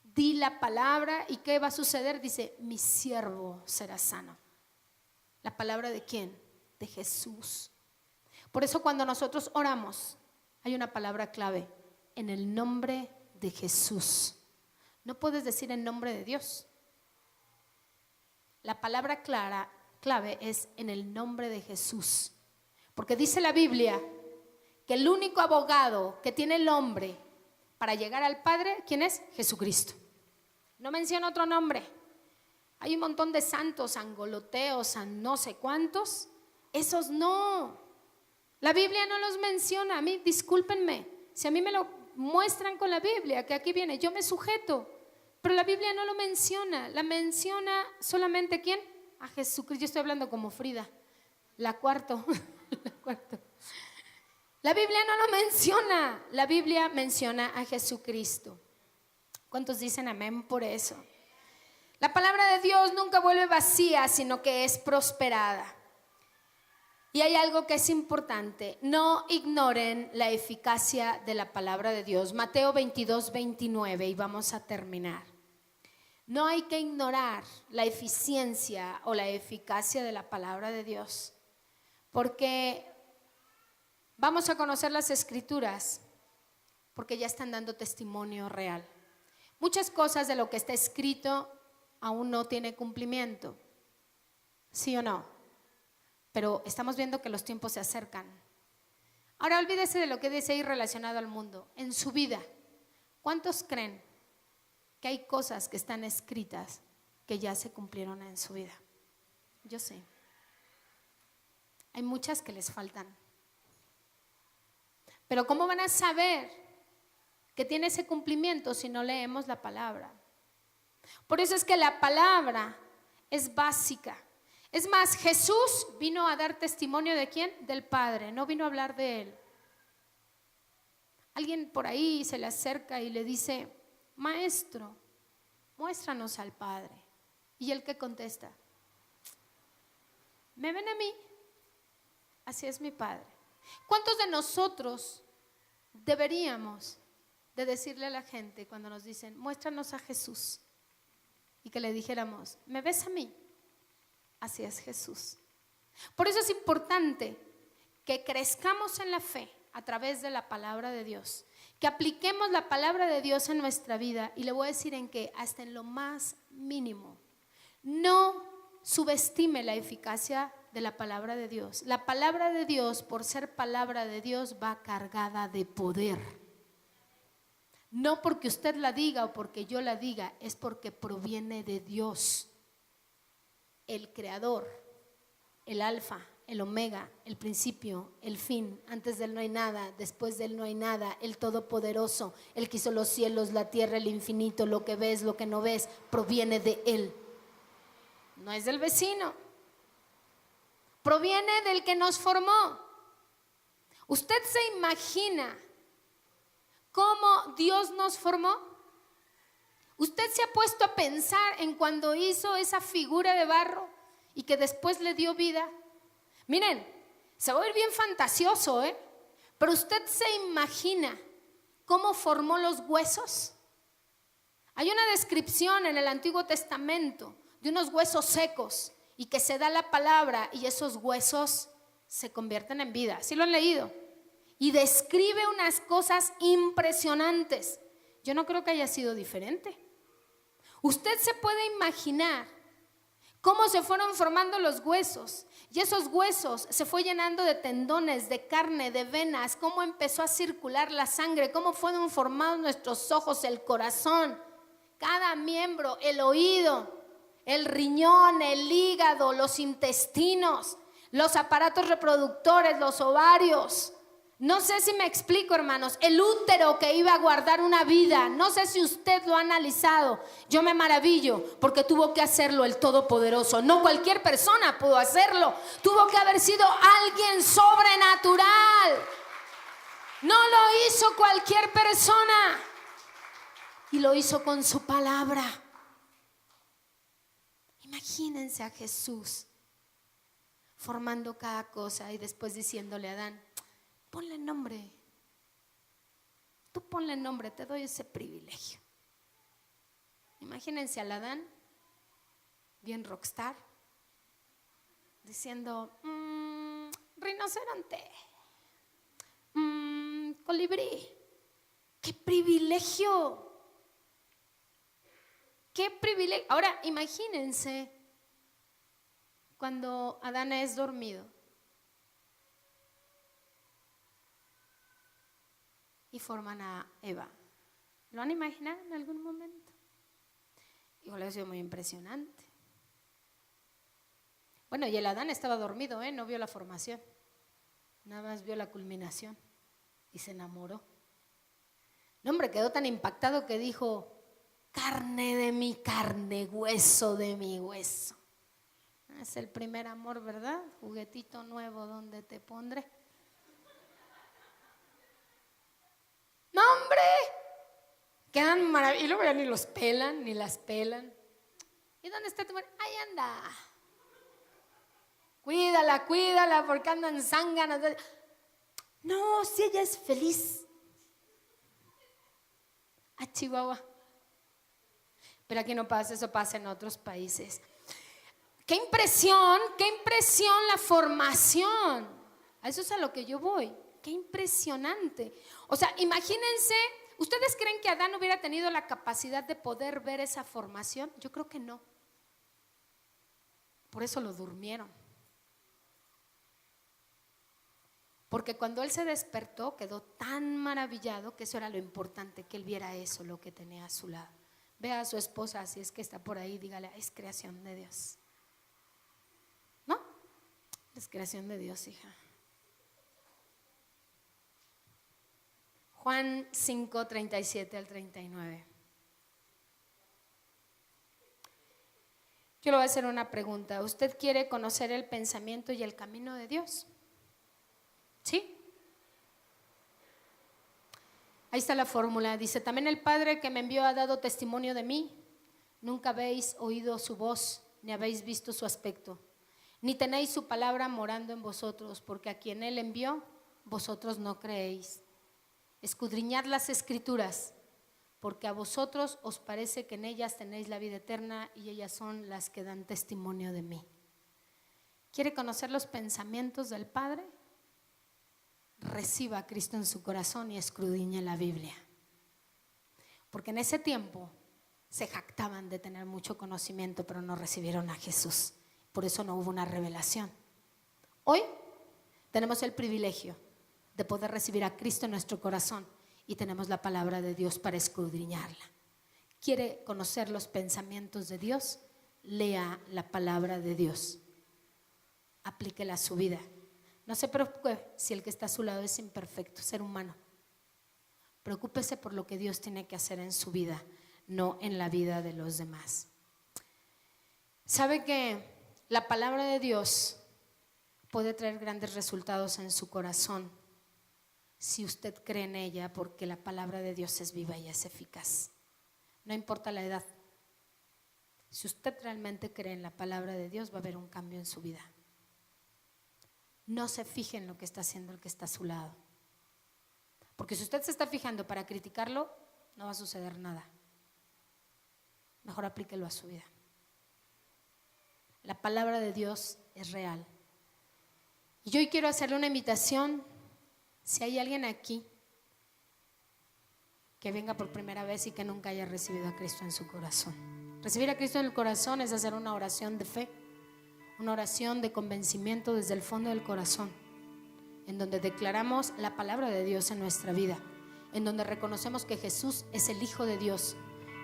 Di la palabra y ¿qué va a suceder? Dice, mi siervo será sano. ¿La palabra de quién? De Jesús. Por eso cuando nosotros oramos, hay una palabra clave. En el nombre de Jesús. No puedes decir en nombre de Dios. La palabra clave es en el nombre de Jesús. Porque dice la Biblia que el único abogado que tiene el hombre para llegar al Padre, ¿quién es? Jesucristo. No menciona otro nombre. Hay un montón de santos, angoloteos, san no sé cuántos. Esos no. La Biblia no los menciona. A mí, discúlpenme, si a mí me lo muestran con la Biblia, que aquí viene, yo me sujeto. Pero la Biblia no lo menciona. La menciona solamente ¿quién? A Jesucristo. Yo estoy hablando como Frida. La cuarto. La Biblia no lo menciona. La Biblia menciona a Jesucristo. ¿Cuántos dicen amén por eso? La palabra de Dios nunca vuelve vacía, sino que es prosperada. Y hay algo que es importante. No ignoren la eficacia de la palabra de Dios. Mateo 22, 29 y vamos a terminar. No hay que ignorar la eficiencia o la eficacia de la palabra de Dios. Porque vamos a conocer las escrituras porque ya están dando testimonio real. Muchas cosas de lo que está escrito aún no tiene cumplimiento. ¿Sí o no? Pero estamos viendo que los tiempos se acercan. Ahora olvídese de lo que dice ahí relacionado al mundo. En su vida, ¿Cuántos creen que hay cosas que están escritas que ya se cumplieron en su vida? Yo sé. Hay muchas que les faltan. Pero ¿cómo van a saber que tiene ese cumplimiento si no leemos la palabra? Por eso es que la palabra es básica. Es más, Jesús vino a dar testimonio ¿de quién? Del Padre, no vino a hablar de Él. Alguien por ahí se le acerca y le dice: Maestro, muéstranos al Padre. Y Él que contesta: ¿me ven a mí? Así es mi Padre. ¿Cuántos de nosotros deberíamos de decirle a la gente cuando nos dicen: muéstranos a Jesús? Y que le dijéramos: ¿me ves a mí? Así es Jesús. Por eso es importante que crezcamos en la fe a través de la palabra de Dios, que apliquemos la palabra de Dios en nuestra vida. Y le voy a decir en que hasta en lo más mínimo, no subestime la eficacia de la palabra de Dios. La palabra de Dios, por ser palabra de Dios, va cargada de poder. No porque usted la diga o porque yo la diga, es porque proviene de Dios, el creador, el alfa, el omega, el principio, el fin. Antes de él no hay nada, después de él no hay nada. El todopoderoso, el que hizo los cielos, la tierra, el infinito, lo que ves, lo que no ves, proviene de él. No es del vecino, proviene del que nos formó. ¿Usted se imagina cómo Dios nos formó? ¿Usted se ha puesto a pensar en cuando hizo esa figura de barro y que después le dio vida? Miren, se va a oír bien fantasioso, pero usted se imagina cómo formó los huesos. Hay una descripción en el Antiguo Testamento de unos huesos secos y que se da la palabra y esos huesos se convierten en vida. ¿Sí lo han leído? Y describe unas cosas impresionantes. Yo no creo que haya sido diferente. Usted se puede imaginar cómo se fueron formando los huesos y esos huesos se fue llenando de tendones, de carne, de venas, cómo empezó a circular la sangre, cómo fueron formados nuestros ojos, el corazón, cada miembro, el oído, el riñón, el hígado, los intestinos, los aparatos reproductores, los ovarios. No sé si me explico, hermanos. El útero que iba a guardar una vida. No sé si usted lo ha analizado. Yo me maravillo porque tuvo que hacerlo el Todopoderoso. No cualquier persona pudo hacerlo. Tuvo que haber sido alguien sobrenatural. No lo hizo cualquier persona. Y lo hizo con su palabra. Imagínense a Jesús formando cada cosa y después diciéndole a Adán: ponle nombre. Tú ponle nombre, te doy ese privilegio. Imagínense al Adán, bien rockstar, diciendo: rinoceronte, colibrí. ¡Qué privilegio! ¡Qué privilegio! Ahora imagínense cuando Adán es dormido y forman a Eva. ¿Lo han imaginado en algún momento? Igual ha sido muy impresionante. Bueno, y el Adán estaba dormido, no vio la formación, nada más vio la culminación y se enamoró. No, hombre, quedó tan impactado que dijo: carne de mi carne, hueso de mi hueso. Es el primer amor, ¿verdad? Juguetito nuevo, ¿dónde te pondré? No, hombre, quedan maravillosos. Y luego ya ni los pelan, ni las pelan. ¿Y dónde está tu mujer? Ahí anda. Cuídala, cuídala, porque andan zánganas. No, si ella es feliz. A Chihuahua. Pero aquí no pasa, eso pasa en otros países. Qué impresión la formación. A eso es a lo que yo voy. Qué impresionante. O sea, imagínense, ¿ustedes creen que Adán hubiera tenido la capacidad de poder ver esa formación? Yo creo que no. Por eso lo durmieron. Porque cuando él se despertó quedó tan maravillado que eso era lo importante, que él viera eso, lo que tenía a su lado. Vea a su esposa, si es que está por ahí, dígale, es creación de Dios. ¿No? Es creación de Dios, hija. Juan 5, 37 al 39. Yo le voy a hacer una pregunta. ¿Usted quiere conocer el pensamiento y el camino de Dios? ¿Sí? Ahí está la fórmula. Dice, también el Padre que me envió ha dado testimonio de mí. Nunca habéis oído su voz, ni habéis visto su aspecto, ni tenéis su palabra morando en vosotros, porque a quien Él envió, vosotros no creéis. Escudriñad las Escrituras, porque a vosotros os parece que en ellas tenéis la vida eterna, y ellas son las que dan testimonio de mí. ¿Quiere conocer los pensamientos del Padre? Reciba a Cristo en su corazón y escudriñe la Biblia. Porque en ese tiempo se jactaban de tener mucho conocimiento, pero no recibieron a Jesús. Por eso no hubo una revelación. Hoy tenemos el privilegio de poder recibir a Cristo en nuestro corazón y tenemos la palabra de Dios para escudriñarla. ¿Quiere conocer los pensamientos de Dios? Lea la palabra de Dios. Aplíquela a su vida. No se preocupe si el que está a su lado es imperfecto, ser humano. Preocúpese por lo que Dios tiene que hacer en su vida, no en la vida de los demás. ¿Sabe que la palabra de Dios puede traer grandes resultados en su corazón si usted cree en ella? Porque la palabra de Dios es viva y es eficaz. No importa la edad. Si usted realmente cree en la palabra de Dios, va a haber un cambio en su vida. No se fije en lo que está haciendo el que está a su lado. Porque si usted se está fijando para criticarlo, no va a suceder nada. Mejor aplíquelo a su vida. La palabra de Dios es real. Y hoy quiero hacerle una invitación. Si hay alguien aquí que venga por primera vez y que nunca haya recibido a Cristo en su corazón. Recibir a Cristo en el corazón es hacer una oración de fe. Una oración de convencimiento desde el fondo del corazón, en donde declaramos la palabra de Dios en nuestra vida, en donde reconocemos que Jesús es el Hijo de Dios,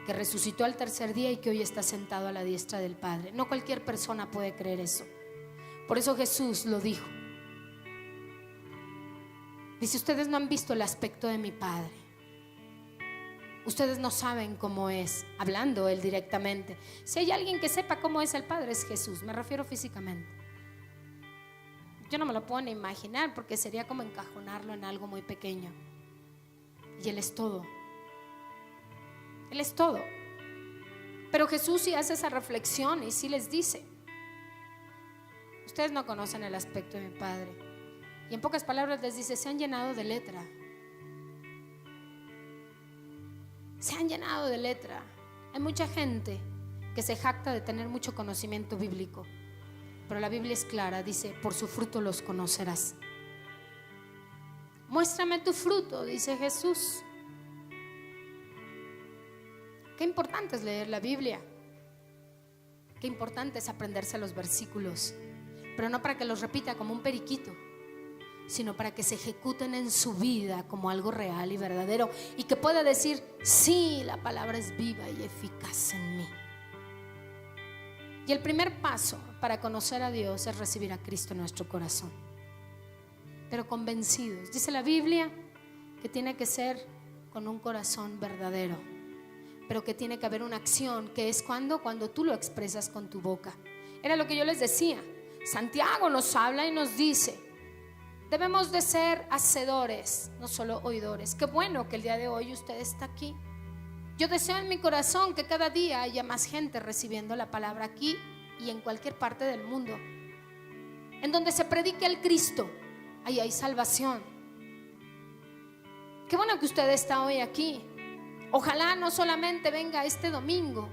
que resucitó al tercer día y que hoy está sentado a la diestra del Padre. No cualquier persona puede creer eso. Por eso Jesús lo dijo. Dice, ustedes no han visto el aspecto de mi Padre. Ustedes no saben cómo es, hablando Él directamente. Si hay alguien que sepa cómo es el Padre, es Jesús. Me refiero físicamente. Yo no me lo puedo ni imaginar, porque sería como encajonarlo en algo muy pequeño. Y Él es todo. Él es todo. Pero Jesús sí hace esa reflexión y sí les dice, ustedes no conocen el aspecto de mi Padre. Y en pocas palabras les dice, se han llenado de letra. Se han llenado de letra. Hay mucha gente que se jacta de tener mucho conocimiento bíblico, pero la Biblia es clara, dice, por su fruto los conocerás. Muéstrame tu fruto, dice Jesús. Qué importante es leer la Biblia. Qué importante es aprenderse los versículos, pero no para que los repita como un periquito, sino para que se ejecuten en su vida como algo real y verdadero, y que pueda decir, sí, la palabra es viva y eficaz en mí. Y el primer paso para conocer a Dios es recibir a Cristo en nuestro corazón, pero convencidos. Dice la Biblia que tiene que ser con un corazón verdadero, pero que tiene que haber una acción, que es cuando tú lo expresas con tu boca. Era lo que yo les decía. Santiago nos habla y nos dice, debemos de ser hacedores, no solo oidores. Qué bueno que el día de hoy usted está aquí. Yo deseo en mi corazón que cada día haya más gente recibiendo la palabra aquí y en cualquier parte del mundo. En donde se predique el Cristo, ahí hay salvación. Qué bueno que usted está hoy aquí. Ojalá no solamente venga este domingo,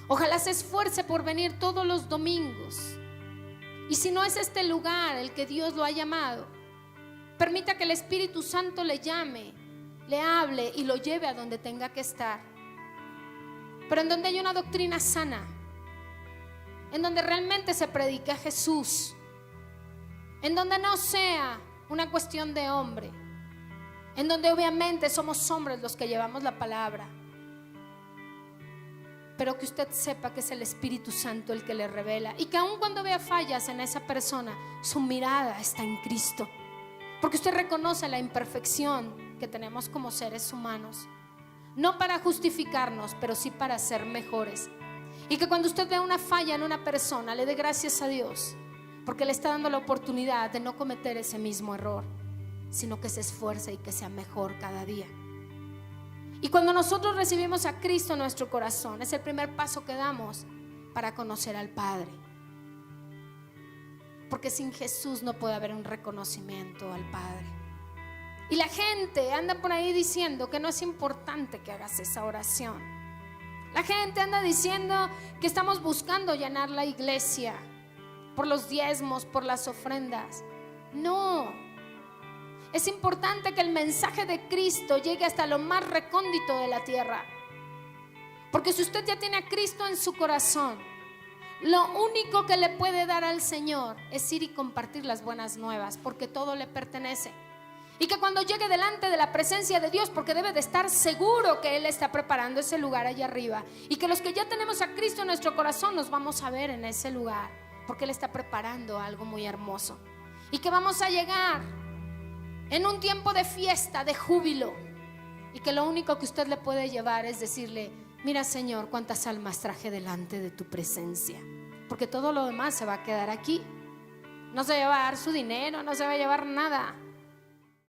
ojalá se esfuerce por venir todos los domingos. Y si no es este lugar el que Dios lo ha llamado, permita que el Espíritu Santo le llame, le hable y lo lleve a donde tenga que estar. Pero en donde hay una doctrina sana, en donde realmente se predique a Jesús, en donde no sea una cuestión de hombre, en donde obviamente somos hombres los que llevamos la palabra, pero que usted sepa que es el Espíritu Santo el que le revela, y que aun cuando vea fallas en esa persona, su mirada está en Cristo, porque usted reconoce la imperfección que tenemos como seres humanos, no para justificarnos, pero sí para ser mejores. Y que cuando usted vea una falla en una persona, le dé gracias a Dios, porque le está dando la oportunidad de no cometer ese mismo error, sino que se esfuerce y que sea mejor cada día. Y cuando nosotros recibimos a Cristo en nuestro corazón, es el primer paso que damos para conocer al Padre, porque sin Jesús no puede haber un reconocimiento al Padre. Y la gente anda por ahí diciendo que no es importante que hagas esa oración. La gente anda diciendo que estamos buscando llenar la iglesia por los diezmos, por las ofrendas. No, es importante que el mensaje de Cristo llegue hasta lo más recóndito de la tierra, porque si usted ya tiene a Cristo en su corazón, lo único que le puede dar al Señor es ir y compartir las buenas nuevas, porque todo le pertenece. Y que cuando llegue delante de la presencia de Dios, porque debe de estar seguro que Él está preparando ese lugar allá arriba, y que los que ya tenemos a Cristo en nuestro corazón nos vamos a ver en ese lugar, porque Él está preparando algo muy hermoso, y que vamos a llegar en un tiempo de fiesta, de júbilo, y que lo único que usted le puede llevar es decirle: mira, Señor, cuántas almas traje delante de tu presencia, porque todo lo demás se va a quedar aquí. No se va a llevar su dinero, no se va a llevar nada.